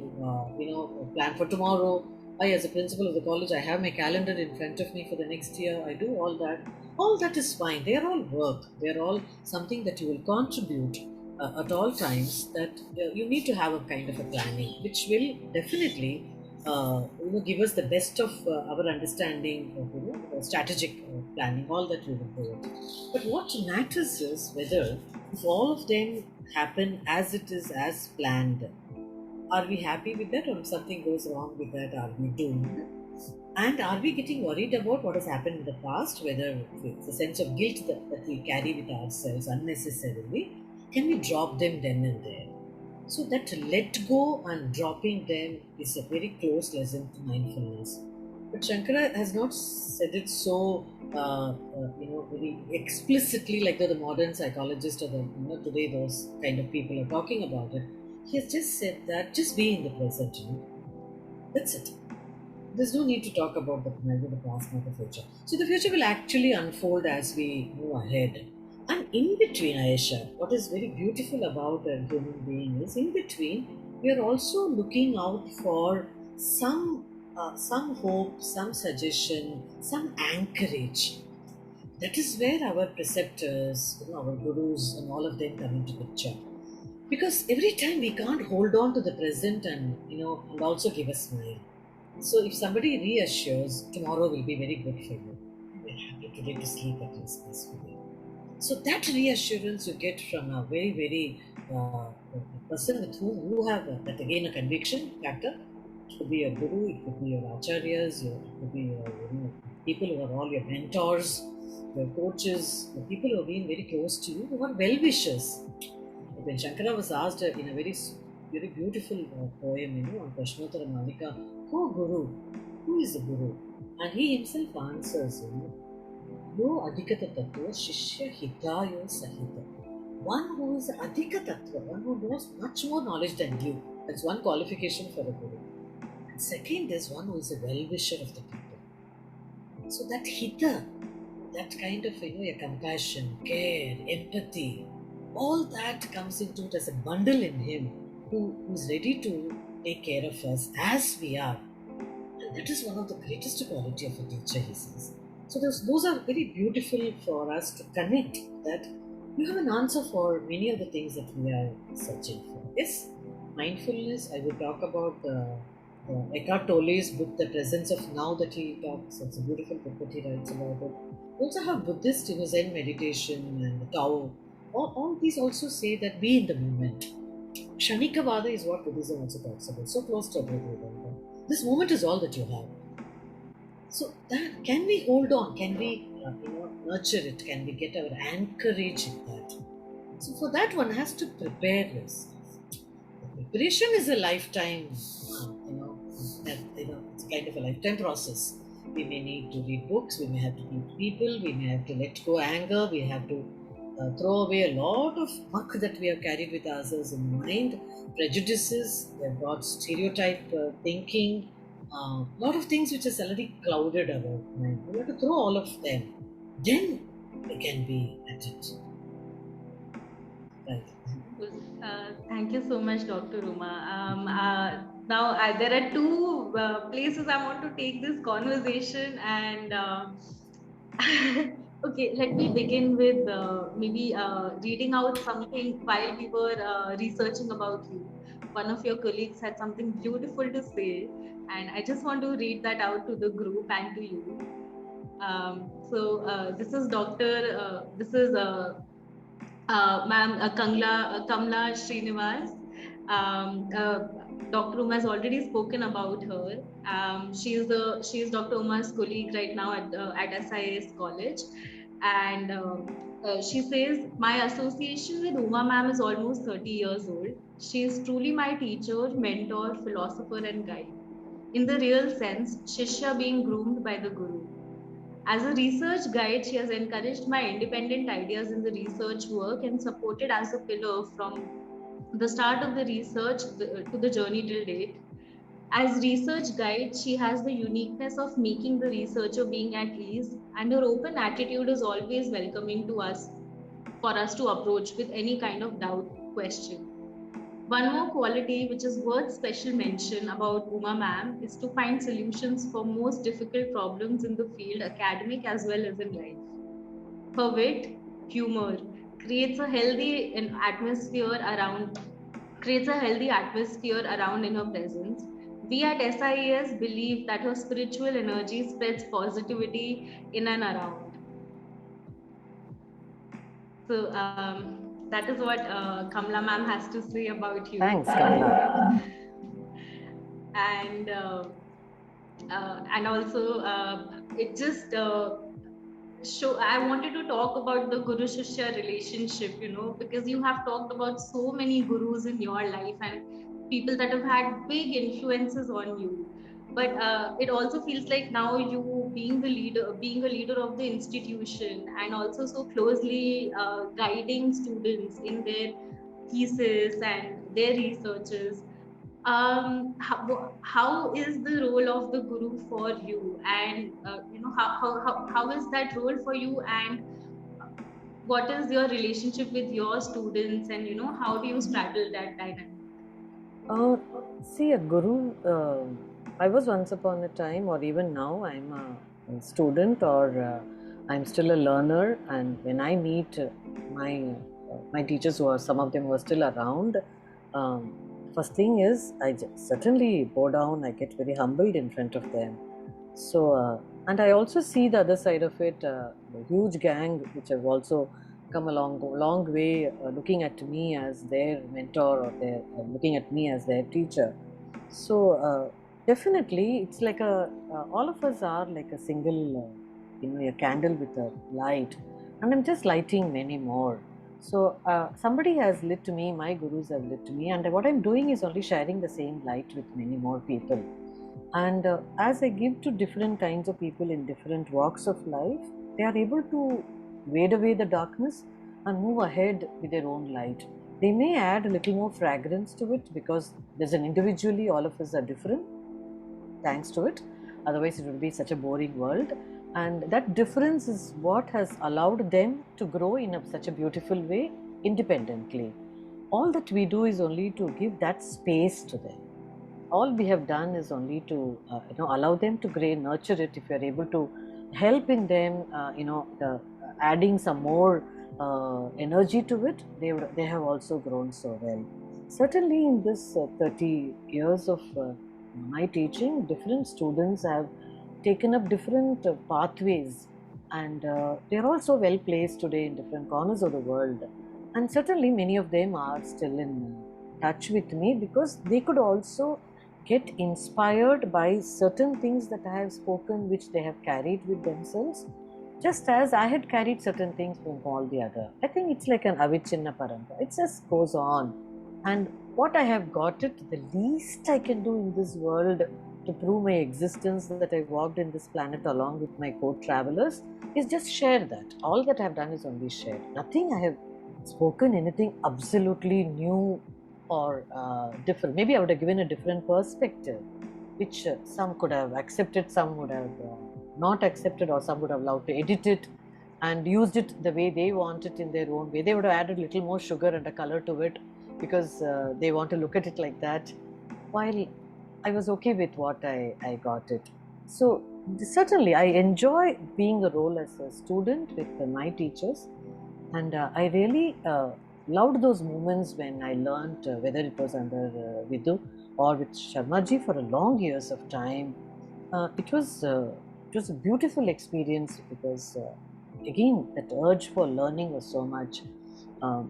plan for tomorrow? I, as a principal of the college, I have my calendar in front of me for the next year. I do all that. All that is fine. They are all work. They are all something that you will contribute at all times. That you need to have a kind of a planning, which will definitely give us the best of our understanding of strategic planning. All that we will do it. But what matters is whether if all of them happen as it is as planned, are we happy with that, or if something goes wrong with that, are we doomed? And are we getting worried about what has happened in the past, whether it's a sense of guilt that we carry with ourselves unnecessarily? Can we drop them then and there? So that let go and dropping them is a very close lesson to mindfulness. But Shankara has not said it so, very explicitly like the modern psychologist or today those kind of people are talking about it. He has just said that just be in the present. That's it. There's no need to talk about neither the past nor the future. So the future will actually unfold as we move ahead. And in between, Ayesha, what is very beautiful about a human being is in between, we are also looking out for some hope, some suggestion, some anchorage. That is where our preceptors, our gurus, and all of them come into picture. Because every time we can't hold on to the present and also give a smile. So if somebody reassures, tomorrow will be very good for you. We're happy today to sleep at least peacefully. So that reassurance you get from a very, very person with whom you have that again a conviction factor. It could be your guru, it could be your acharyas, it could be your people who are all your mentors, your coaches, the people who have been very close to you, who are well wishers. When Shankara was asked in a very beautiful poem, on Prashnottara Malika, who Guru? Who is the Guru? And he himself answers, Yo Adhikata Tattva Shishya Hitayo Sahita. One who is Adhika Tattva, one who knows much more knowledge than you. That's one qualification for a Guru. And second is one who is a well-wisher of the people. So that Hita, that kind of a compassion, care, empathy, all that comes into it as a bundle in him who's ready to take care of us as we are. And that is one of the greatest quality of a teacher, he says. So those are very beautiful for us to connect that you have an answer for many of the things that we are searching for. Yes, mindfulness, I will talk about Eckhart Tolle's book, The Presence of Now, that he talks. It's a beautiful book that he writes about it. We also have Buddhist, Zen meditation and the Tao. All these also say that be in the moment. Kshanikavada is what Buddhism also talks about. So close to Advaita Vedanta. This moment is all that you have. So that can we hold on? Can we nurture it? Can we get our anchorage in that? So for that, one has to prepare this. The preparation is a lifetime, it's kind of a lifetime process. We may need to read books, we may have to meet people, we may have to let go anger, we have to throw away a lot of muck that we have carried with ourselves in mind, prejudices, we have got stereotype thinking, a lot of things which has already clouded our mind. We have to throw all of them. Then we can be at it. Right. Thank you so much, Dr. Uma. Now, there are two places I want to take this conversation, and okay, let me begin with maybe reading out something while we were researching about you. One of your colleagues had something beautiful to say, and I just want to read that out to the group and to you. This is this is Kamla Srinivas. Dr. Uma has already spoken about her. She is Dr. Uma's colleague right now at SIES College, and she says my association with Uma ma'am is almost 30 years old. She is truly my teacher, mentor, philosopher, and guide. In the real sense, Shishya being groomed by the Guru. As a research guide, she has encouraged my independent ideas in the research work and supported as a pillar from the start of the research to the journey till date. As research guide, she has the uniqueness of making the researcher being at ease, and her open attitude is always welcoming to us for us to approach with any kind of doubt, question. One more quality which is worth special mention about Uma ma'am is to find solutions for most difficult problems in the field, academic as well as in life. Her wit, humor creates a healthy atmosphere around creates a healthy atmosphere around in her presence. We at SIES believe that her spiritual energy spreads positivity in and around. That is what Kamla ma'am has to say about you. Thanks, Kamla. and and also it just show I wanted to talk about the Guru Shishya relationship, because you have talked about so many gurus in your life and people that have had big influences on you. But it also feels like now you being a leader of the institution, and also so closely guiding students in their thesis and their researches. How is the role of the guru for you, and how is that role for you, and what is your relationship with your students, and how do you straddle that dynamic? Uh, See, a guru, I was once upon a time, or even now, I'm a student, or I'm still a learner. And when I meet my teachers, who are some of them who are still around, first thing is certainly bow down. I get very humbled in front of them. So, and I also see the other side of it, the huge gang which have also come along a long way, looking at me as their mentor, or their looking at me as their teacher. So, definitely, it's like all of us are like a single, a candle with a light, and I'm just lighting many more. So, somebody has lit me, my gurus have lit me, and what I'm doing is only sharing the same light with many more people. And as I give to different kinds of people in different walks of life, they are able to wade away the darkness and move ahead with their own light. They may add a little more fragrance to it, because there's an individually, all of us are different, thanks to it. Otherwise, it would be such a boring world. And that difference is what has allowed them to grow in such a beautiful way independently. All that we do is only to give that space to them. All we have done is only to allow them to grow, nurture it. If you are able to help in them, adding some more energy to it, they have also grown so well. Certainly, in this 30 years of my teaching, different students have taken up different pathways, and they are also well placed today in different corners of the world. And certainly, many of them are still in touch with me, because they could also get inspired by certain things that I have spoken, which they have carried with themselves, just as I had carried certain things from all the other. I think it's like an avichinna parampara. It just goes on. And what I have got it, the least I can do in this world to prove my existence, that I walked in this planet along with my co-travelers, is just share that. All that I have done is only share. Nothing I have spoken anything absolutely new or different. Maybe I would have given a different perspective, which some could have accepted, some would have not accepted, or some would have allowed to edit it and used it the way they want it in their own way. They would have added a little more sugar and a color to it because they want to look at it like that, while I was okay with what I got it. So certainly I enjoy being a role as a student with my teachers, and I really loved those moments when I learned, whether it was under Vidhu or with Sharmaji for a long years of time. It was a beautiful experience because again that urge for learning was so much.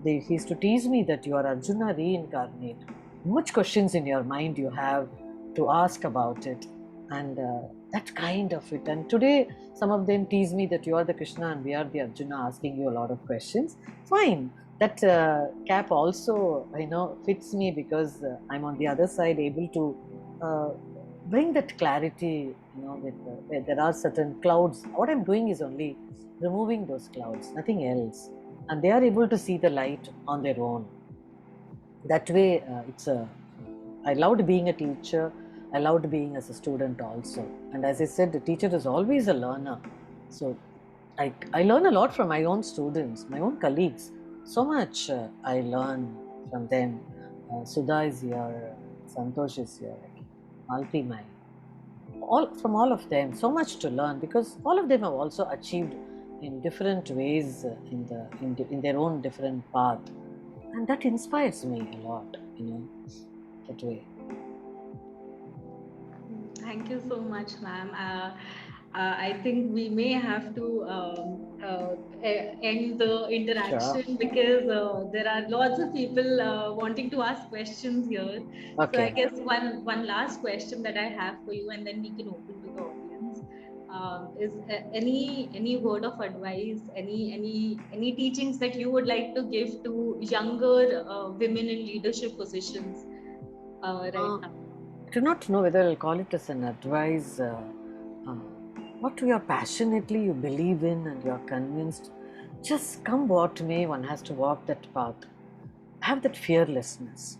He used to tease me that you are Arjuna reincarnate. Much questions in your mind you have to ask about it, and that kind of it. And today some of them tease me that you are the Krishna and we are the Arjuna asking you a lot of questions. Fine, that cap also fits me because I'm on the other side able to bring that clarity, with where there are certain clouds. What I'm doing is only removing those clouds, nothing else, and they are able to see the light on their own. That way, I loved being a teacher. I loved being as a student also. And as I said, the teacher is always a learner. So I learn a lot from my own students, my own colleagues. So much I learn from them. Sudha is here, Santosh is here, Malti Mai. From all of them, so much to learn because all of them have also achieved in different ways in their own different path, and that inspires me a lot. That way. Thank you so much, ma'am. I think we may have to end the interaction. Sure. Because there are lots of people wanting to ask questions here. So I Okay. guess one last question that I have for you, and then we can open to the audience. Is any word of advice, any teachings that you would like to give to younger women in leadership positions right now? I do not know whether I'll call it as an advice. What you are passionately you believe in and you are convinced, just come what may, one has to walk that path. Have that fearlessness.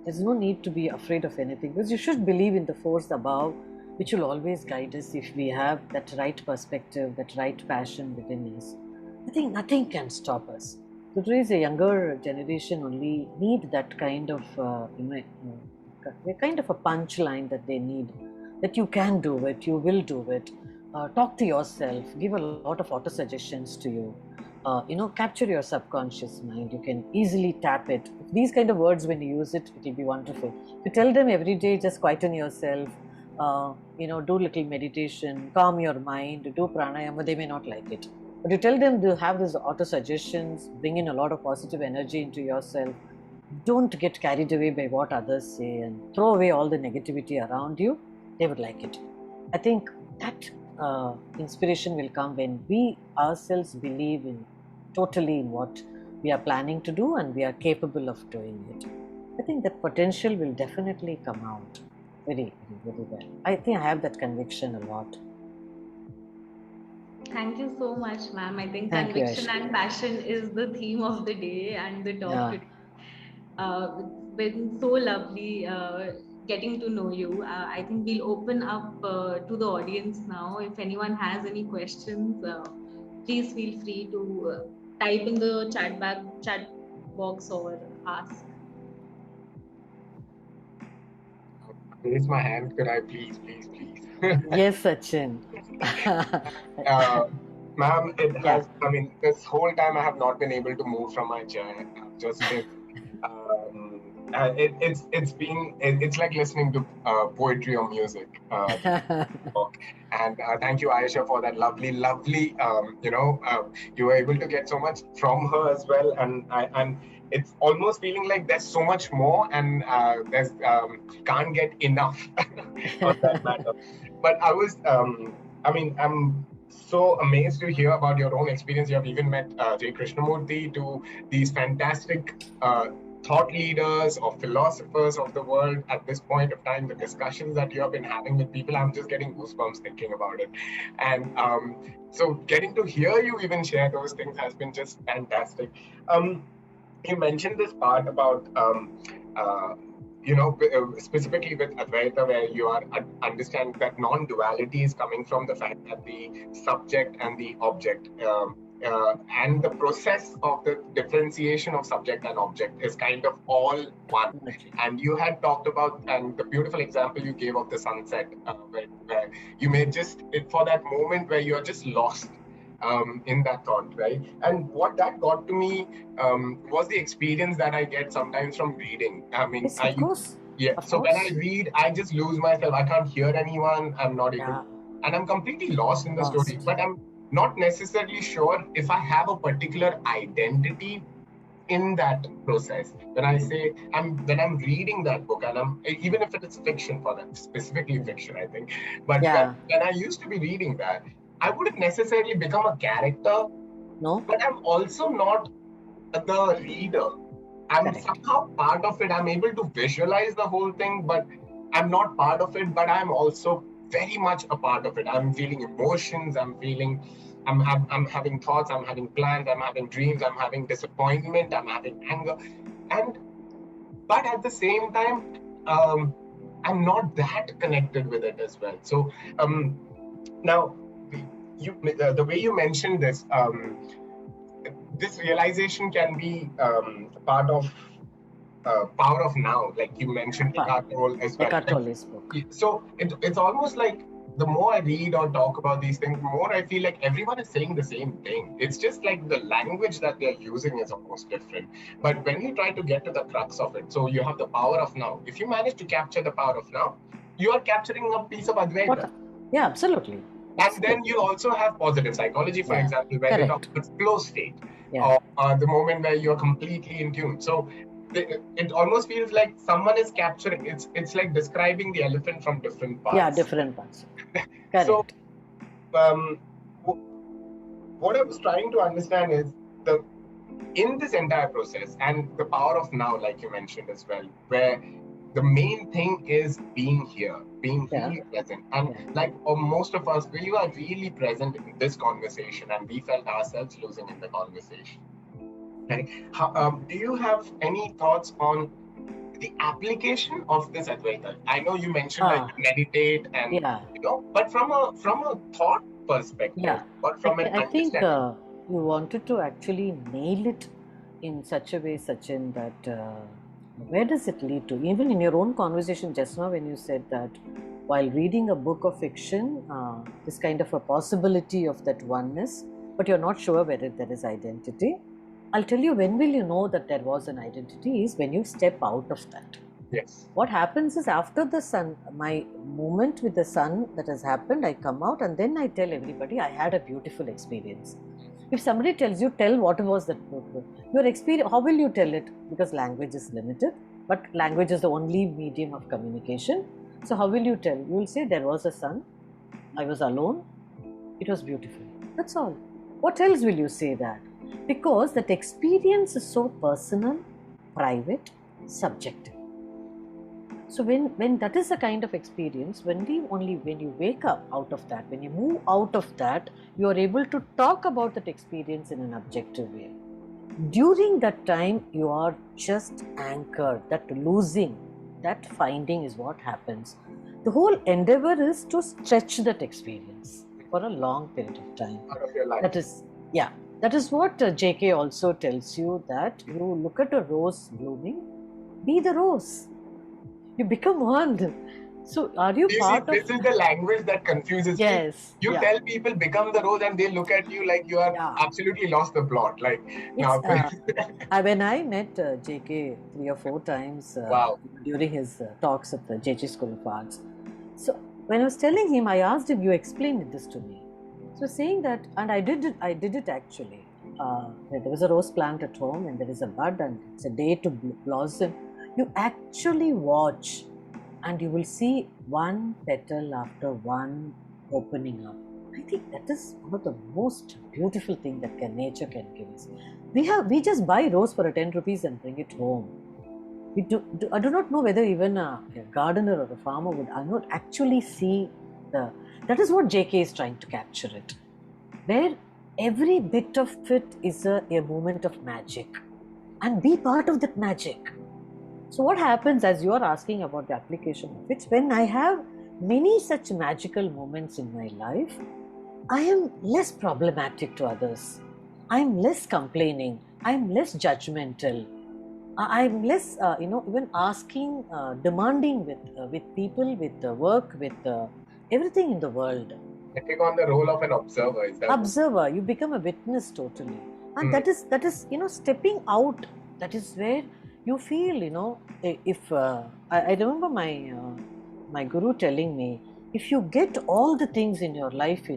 There's no need to be afraid of anything because you should believe in the force above, which will always guide us if we have that right perspective, that right passion within us. I think nothing can stop us. Today's a younger generation only need that kind of a kind of a punchline that they need, that you can do it, you will do it. Talk to yourself, give a lot of auto suggestions to you. Capture your subconscious mind. You can easily tap it. These kind of words, when you use it, it will be wonderful. If you tell them every day, just quieten yourself, do little meditation, calm your mind, do pranayama, they may not like it. But you tell them to have these auto suggestions, bring in a lot of positive energy into yourself. Don't get carried away by what others say and throw away all the negativity around you. They would like it. I think that inspiration will come when we ourselves believe in totally in what we are planning to do and we are capable of doing it. I think that potential will definitely come out very, very, very well. I think I have that conviction a lot. Thank you so much, ma'am. I think Thank you, conviction Aishwarya. and passion is the theme of the day and the talk Yeah. today. It's been so lovely getting to know you. I think we'll open up to the audience now. If anyone has any questions, please feel free to type in the chat box or ask. Raise my hand. Could I please? Yes, Sachin. Ma'am, it Yeah. has, this whole time I have not been able to move from my chair. I've just been, it's like listening to poetry or music. And thank you, Aisha, for that lovely, you were able to get so much from her as well. And it's almost feeling like there's so much more, and there's can't get enough on that matter. But I'm so amazed to hear about your own experience. You have even met J. Krishnamurti, to these fantastic thought leaders or philosophers of the world at this point of time. The discussions that you have been having with people, I'm just getting goosebumps thinking about it. And so getting to hear you even share those things has been just fantastic. You mentioned this part about uh, specifically with Advaita, where you are understand that non-duality is coming from the fact that the subject and the object, and the process of the differentiation of subject and object is kind of all one. And you had talked about, and the beautiful example you gave of the sunset, where you may just, for that moment where you're just lost in that thought, right? And what that got to me was the experience that I get sometimes from reading. Yes, of course. Yeah. Of So course. when I read, I just lose myself. I can't hear anyone. I'm not able, and I'm completely lost in the story. But I'm not necessarily sure if I have a particular identity in that process. When I say when I'm reading that book, and even if it is fiction, for that specifically fiction, I think. But when I used to be reading that, I wouldn't necessarily become a character. No. But I'm also not the reader. I'm somehow part of it. I'm able to visualize the whole thing, but I'm not part of it. But I'm also very much a part of it. I'm feeling emotions. I'm having thoughts. I'm having plans. I'm having dreams. I'm having disappointment. I'm having anger. But at the same time, I'm not that connected with it as well. So now, the way you mentioned this, this realization can be part of Power of Now, like you mentioned, Eckhart Tolle as well. Eckhart Tolle's book. So it's almost like the more I read or talk about these things, the more I feel like everyone is saying the same thing. It's just like the language that they're using is, of course, different. But when you try to get to the crux of it, so you have the power of now. If you manage to capture the power of now, you are capturing a piece of Advaita. Yeah, absolutely. And then you also have positive psychology, for example, where they talk about flow state, or the moment where you're completely in tune. So it almost feels like someone is capturing, it's like describing the elephant from different parts. Yeah, different parts. So what I was trying to understand is, in this entire process, and the power of now, like you mentioned as well, where the main thing is being here, being really present. And like most of us, we were really present in this conversation, and we felt ourselves losing in the conversation. Right? Do you have any thoughts on the application of this Advaita? I know you mentioned like meditate and but from a thought perspective, or from an understanding. I think you wanted to actually nail it in such a way, Sachin, that where does it lead to? Even in your own conversation just now, when you said that while reading a book of fiction, this kind of a possibility of that oneness, but you're not sure whether there is identity. I'll tell you, when will you know that there was an identity is when you step out of that. Yes. What happens is, after the sun, my moment with the sun that has happened, I come out and then I tell everybody I had a beautiful experience. If somebody tells you, tell what was that your experience, how will you tell it? Because language is limited, but language is the only medium of communication. So how will you tell? You will say there was a sun, I was alone, it was beautiful. That's all. What else will you say that? Because that experience is so personal, private, subjective. So when that is the kind of experience, when you wake up out of that, when you move out of that, you are able to talk about that experience in an objective way. During that time, you are just anchored. That losing, that finding is what happens. The whole endeavor is to stretch that experience for a long period of time. Out of your life. That is what JK also tells you, that you look at a rose blooming, be the rose. You become one. So are you part of... This is the language that confuses people. You tell people become the rose and they look at you like you are absolutely lost the plot. Like when I met JK 3 or 4 times during his talks at the JG School of Arts. So when I was telling him, I asked him, you explained this to me. So saying that, and I did it actually. where there was a rose plant at home and there is a bud and it's a day to blossom, you actually watch and you will see one petal after one opening up. I think that is one of the most beautiful things that nature can give us. We just buy rose for 10 rupees and bring it home. I do not know whether even a gardener or a farmer would not actually see that is what JK is trying to capture it, where every bit of it is a moment of magic, and be part of that magic. So what happens, as you are asking about the application of it, when I have many such magical moments in my life, I am less problematic to others. I am less complaining. I am less judgmental. I am less, even asking, demanding with people, with work, with everything in the world. I take on the role of an observer. Is that observer? You become a witness totally, and that is stepping out. That is where you feel, if I remember my guru telling me, if you get all the things in your life,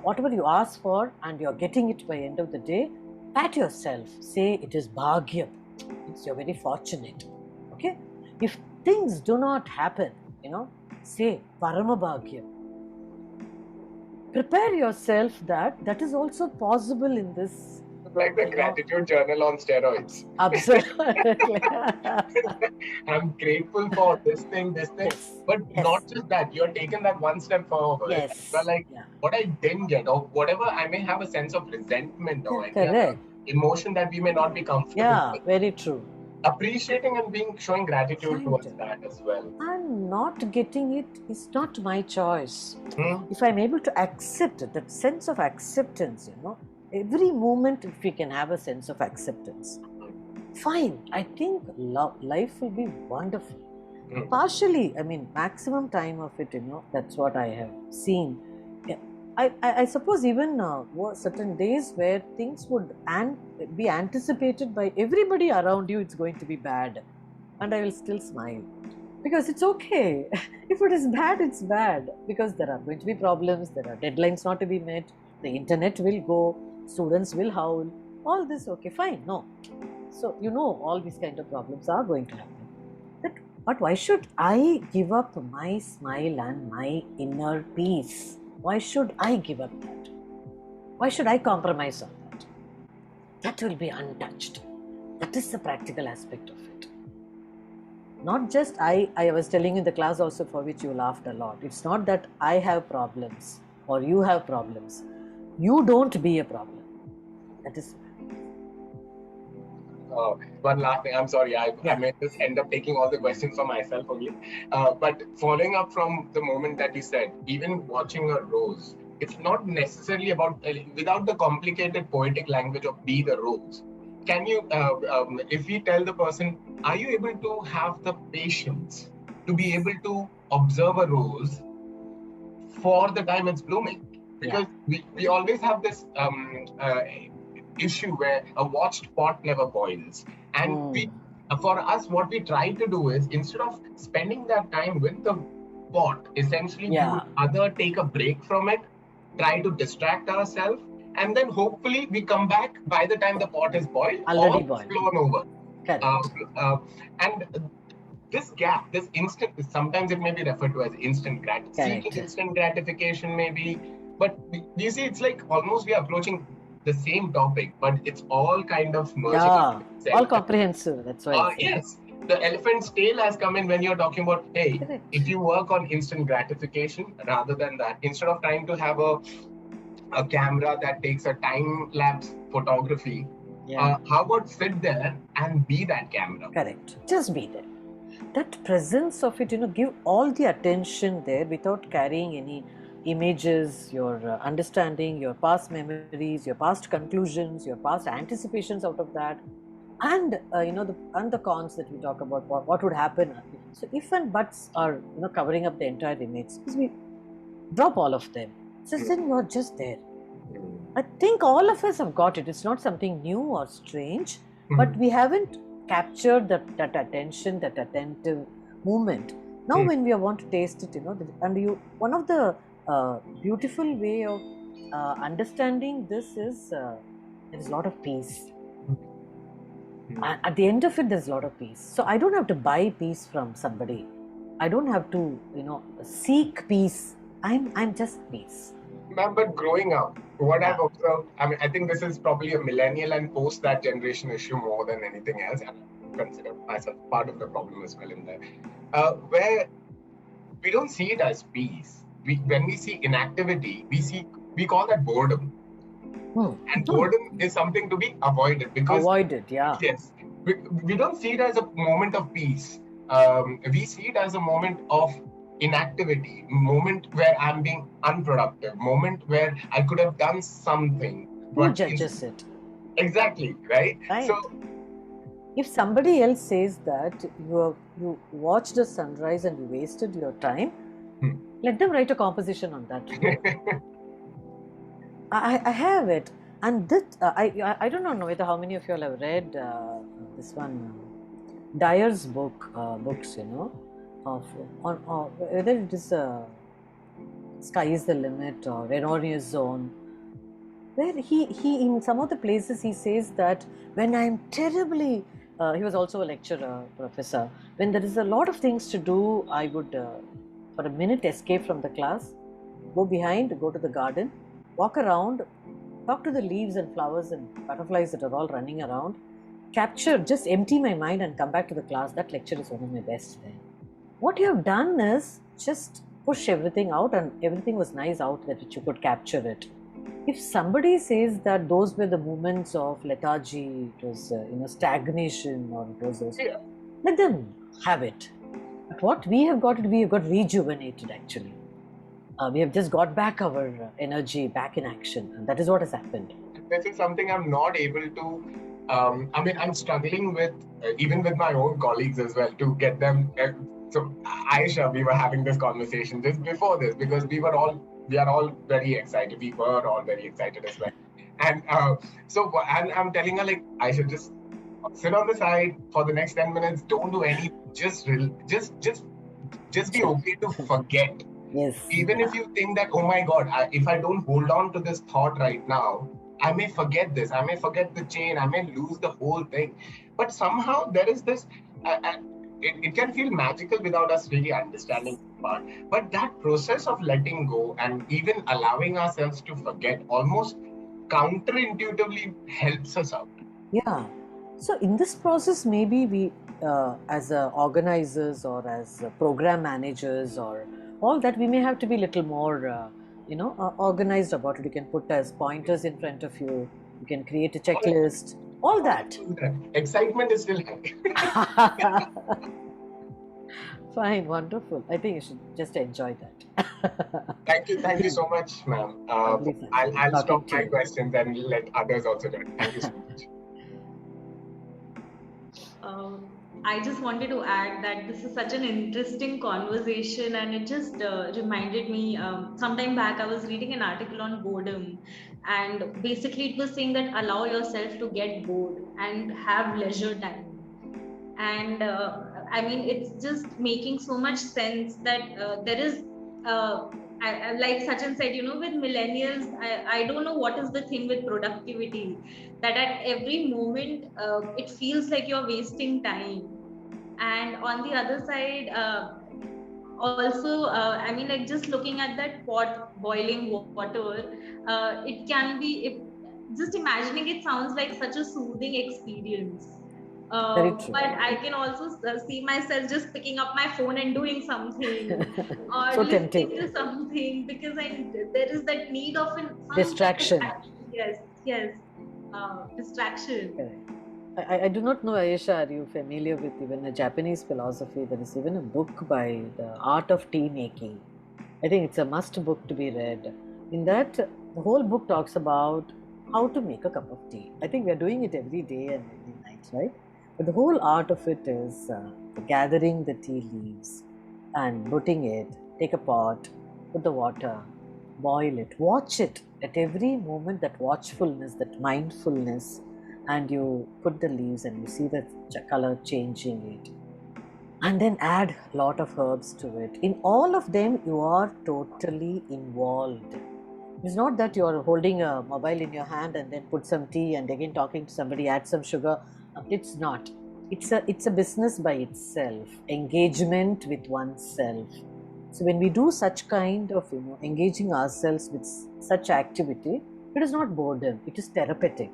whatever you ask for and you're getting it by end of the day, pat yourself, say it is bhagyam, means you're very fortunate. Okay, if things do not happen, say parama bhagyam. Prepare yourself that is also possible in this. Like the gratitude journal on steroids. Absolutely. I'm grateful for this thing, yes. but yes. not just that. You're taking that one step forward. Yes. You're like, what I didn't get, or whatever, I may have a sense of resentment or any emotion that we may not be comfortable with. Very true. Appreciating and showing gratitude towards that as well. And not getting it is not my choice. If I'm able to accept it, that sense of acceptance, every moment if we can have a sense of acceptance, fine. I think life will be wonderful. Partially, maximum time of it, that's what I have seen. I suppose even certain days where things would be anticipated by everybody around you, it's going to be bad, and I will still smile because it's okay. If it is bad, it's bad because there are going to be problems, there are deadlines not to be met, the internet will go, students will howl, all this, okay, fine, no. So all these kind of problems are going to happen. But why should I give up my smile and my inner peace? Why should I give up that? Why should I compromise on that? That will be untouched. That is the practical aspect of it. Not just I was telling you in the class also, for which you laughed a lot. It's not that I have problems or you have problems. You don't be a problem. That is. One last thing, I'm sorry, I may just end up taking all the questions for myself only. But following up from the moment that you said, even watching a rose, it's not necessarily about, without the complicated poetic language of be the rose. Can you, if we tell the person, are you able to have the patience to be able to observe a rose for the time it's blooming? Because we always have this issue where a watched pot never boils, and for us what we try to do is, instead of spending that time with the pot, essentially we would either take a break from it, try to distract ourselves, and then hopefully we come back by the time the pot is boiled already or blown over. And this gap, this instant, sometimes it may be referred to as instant gratification maybe, but you see, it's like almost we are approaching the same topic, but it's all kind of merging. All comprehensive. That's why. Yes, the elephant's tail has come in when you're talking about, hey, if you work on instant gratification rather than that, instead of trying to have a camera that takes a time-lapse photography, how about sit there and be that camera? Correct. Just be there. That presence of it, give all the attention there without carrying any images, your understanding, your past memories, your past conclusions, your past anticipations out of that, and the cons that we talk about, what would happen. So if and buts are covering up the entire image, we drop all of them. So then you're just there. I think all of us have got it. It's not something new or strange, but we haven't captured that attention, that attentive moment. Now when we want to taste it, and one of the beautiful way of understanding this is there's a lot of peace. At the end of it, there's a lot of peace. So I don't have to buy peace from somebody. I don't have to, seek peace. I'm just peace. Ma'am, but growing up, what I've observed, I mean, I think this is probably a millennial and post that generation issue more than anything else. And I consider myself part of the problem as well in there. Where we don't see it as peace. When we see inactivity, we call that boredom. And boredom is something to be avoided because yes, we don't see it as a moment of peace. We see it as a moment of inactivity, moment where I'm being unproductive, moment where I could have done something. Who judges it? Exactly, right? So if somebody else says that you watched the sunrise and you wasted your time, let them write a composition on that. I have it, and that I don't know whether how many of you all have read this one Dyer's books, of whether it is Sky is the Limit or Erroneous Zone, where he in some of the places he says that when I'm terribly he was also a lecturer, professor, when there is a lot of things to do, I would for a minute escape from the class, go behind, go to the garden, walk around, talk to the leaves and flowers and butterflies that are all running around, capture, just empty my mind and come back to the class. That lecture is one of my best then. What you have done is just push everything out, and everything was nice out that you could capture it. If somebody says that those were the moments of lethargy, it was stagnation, or it was let them have it. But what we have got rejuvenated actually. We have just got back our energy back in action, and that is what has happened. This is something I'm not able to. I'm struggling with even with my own colleagues as well to get them. So Aisha, we were having this conversation just before this because we are all very excited. We were all very excited as well. And and I'm telling her, like, Aisha, just sit on the side for the next 10 minutes. Don't do anything. Just be okay to forget. Yes. Even if you think that, oh my God, if I don't hold on to this thought right now, I may forget this. I may forget the chain. I may lose the whole thing. But somehow there is this. It can feel magical without us really understanding the part. But that process of letting go and even allowing ourselves to forget almost counterintuitively helps us out. Yeah. So in this process, maybe we, as organizers or as program managers or all that, we may have to be a little more, organized about it. You can put as pointers in front of you. You can create a checklist. All that. Excitement is still high. Fine, wonderful. I think you should just enjoy that. Thank you so much, ma'am. I'll stop my questions and let others also do it. Thank you so much. I just wanted to add that this is such an interesting conversation, and it just reminded me, some time back I was reading an article on boredom, and basically it was saying that allow yourself to get bored and have leisure time. And it's just making so much sense that there is like Sachin said, with millennials, I don't know what is the thing with productivity, that at every moment it feels like you're wasting time. And on the other side, also, just looking at that pot boiling water, it can be, just imagining it sounds like such a soothing experience. But I can also see myself just picking up my phone and doing something or so listening to something, because there is that need of distraction. Yes, distraction. I do not know, Ayesha, are you familiar with even a Japanese philosophy? There is even a book by The Art of Tea Making. I think it's a must book to be read. In that, the whole book talks about how to make a cup of tea. I think we are doing it every day and every night, right? But the whole art of it is gathering the tea leaves and putting it, take a pot, put the water, boil it, watch it at every moment, that watchfulness, that mindfulness, and you put the leaves and you see the color changing it. And then add a lot of herbs to it. In all of them, you are totally involved. It's not that you're holding a mobile in your hand and then put some tea and again talking to somebody, add some sugar. It's not. It's a business by itself. Engagement with oneself. So when we do such kind of engaging ourselves with such activity, it is not boredom. It is therapeutic.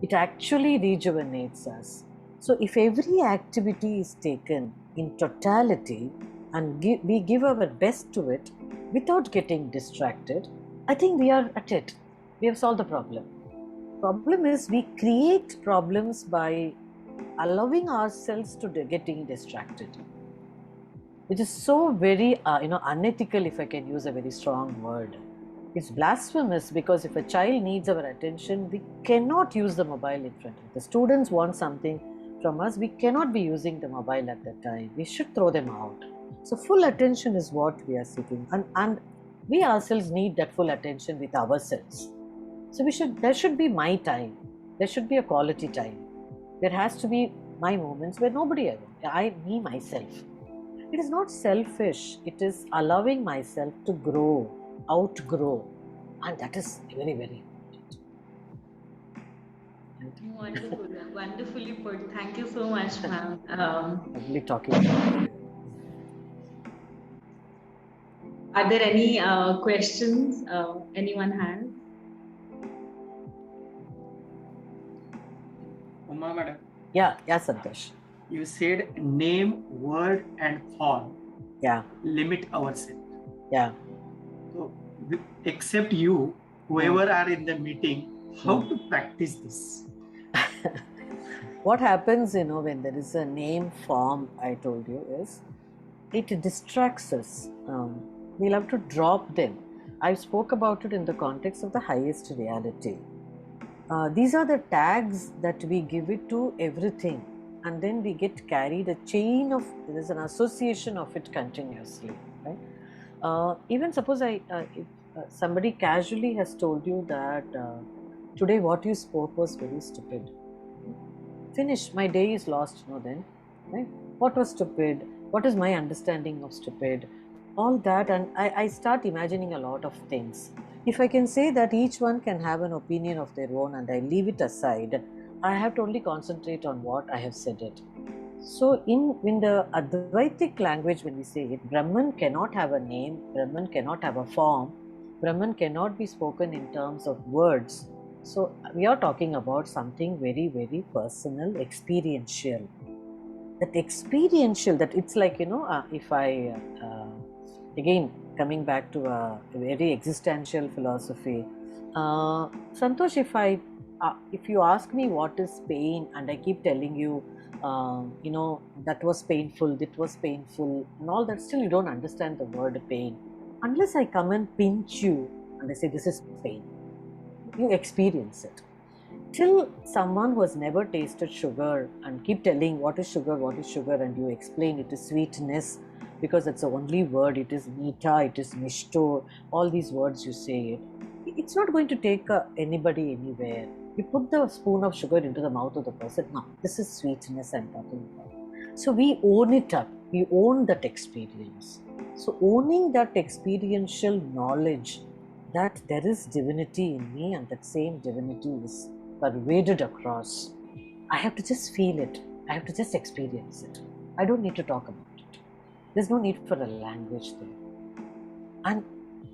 It actually rejuvenates us. So if every activity is taken in totality and we give our best to it without getting distracted, I think we are at it. We have solved the problem. Problem is we create problems by allowing ourselves to getting distracted. It is so very unethical, if I can use a very strong word. It's blasphemous because if a child needs our attention, we cannot use the mobile in front of them. The students want something from us, we cannot be using the mobile at that time. We should throw them out. So full attention is what we are seeking, and we ourselves need that full attention with ourselves. So there should be my time. There should be a quality time. There has to be my moments where nobody else, me, myself. It is not selfish. It is allowing myself to grow, outgrow, and that is very, very important. Wonderful, wonderfully put. Thank you so much, ma'am. Lovely talking to you. Are there any questions anyone has? Uma madam. Yeah, Santosh. You said name, word, and form. Yeah. Limit ourselves. Yeah. So, except you, whoever are in the meeting, how to practice this? What happens, when there is a name, form, I told you, is it distracts us. We'll have to drop them. I spoke about it in the context of the highest reality. These are the tags that we give it to everything, and then we get carried a chain of, there's an association of it continuously, right? Even suppose if somebody casually has told you that today what you spoke was very stupid. Finish, my day is lost, then, right? What was stupid? What is my understanding of stupid? All that, and I start imagining a lot of things. If I can say that each one can have an opinion of their own and I leave it aside, I have to only concentrate on what I have said it. So in the Advaitic language, when we say it, Brahman cannot have a name, Brahman cannot have a form, Brahman cannot be spoken in terms of words. So we are talking about something very, very personal, experiential. That experiential, that it's like, if I, again, coming back to a very existential philosophy, Santosh, if you ask me what is pain and I keep telling you, that was painful, and all that, still you don't understand the word pain. Unless I come and pinch you and I say this is pain, you experience it. Till someone who has never tasted sugar and keep telling what is sugar, and you explain it is sweetness, because that's the only word, it is mita, it is mishto, all these words you say it's not going to take anybody anywhere. You put the spoon of sugar into the mouth of the person, no, this is sweetness I'm talking about. So we own it up, we own that experience. So owning that experiential knowledge that there is divinity in me and that same divinity is pervaded across, I have to just feel it, I have to just experience it. I don't need to talk about it. There's no need for a language there. And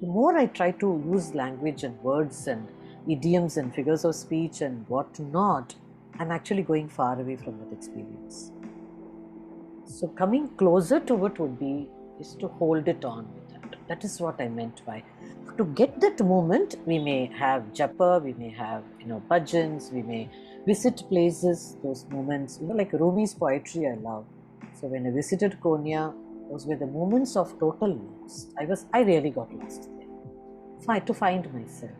the more I try to use language and words and idioms and figures of speech and what not, I'm actually going far away from that experience. So coming closer to it is to hold it on with that. That is what I meant by. To get that moment, we may have japa, we may have bhajans, we may visit places, those moments, like Rumi's poetry I love. So when I visited Konya, those were the moments of total loss. I really got lost there. To find myself.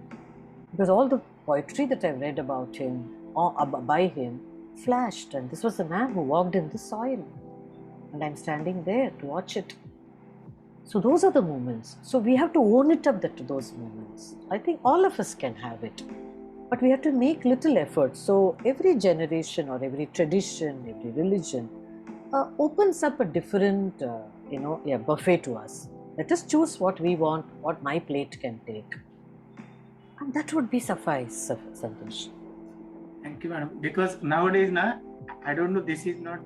Because all the poetry that I've read about him, or by him, flashed, and this was a man who walked in the soil. And I'm standing there to watch it. So those are the moments. So we have to own it up to those moments. I think all of us can have it. But we have to make little efforts. So every generation or every tradition, every religion opens up a different buffet to us. Let us choose what we want, what my plate can take. And that would be suffice, Santosh. Thank you, madam. Because nowadays, I don't know, this is not,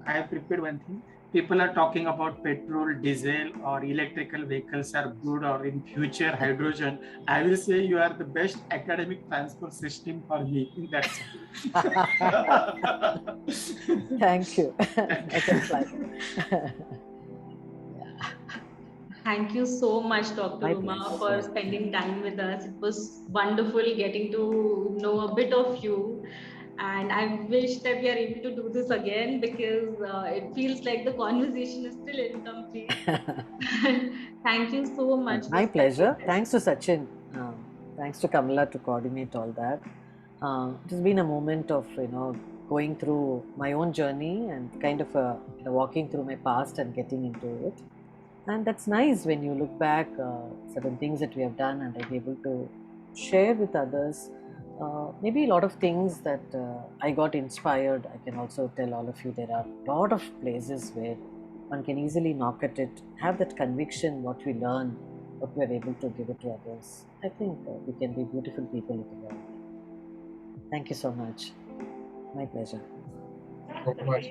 I have prepared one thing. People are talking about petrol, diesel, or electrical vehicles are good, or in future hydrogen. I will say you are the best academic transport system for me in that sense. Thank you. I can fly. Thank you so much, Dr. My Uma, pleasure. for spending time with us. It was wonderful getting to know a bit of you. And I wish that we are able to do this again, because it feels like the conversation is still incomplete. Thank you so much. My pleasure. Thanks to Sachin. Thanks to Kamala to coordinate all that. It has been a moment of, going through my own journey and kind of walking through my past and getting into it. And that's nice when you look back, certain things that we have done, and I'm able to share with others. Maybe a lot of things that I got inspired. I can also tell all of you there are a lot of places where one can easily knock at it, have that conviction, what we learn, what we are able to give it to others. I think we can be beautiful people in the world. Thank you so much. My pleasure. So much.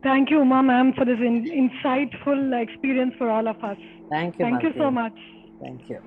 Thank you, Uma ma'am, for this insightful experience for all of us. Thank you, Thank you so Malti. much. Thank you.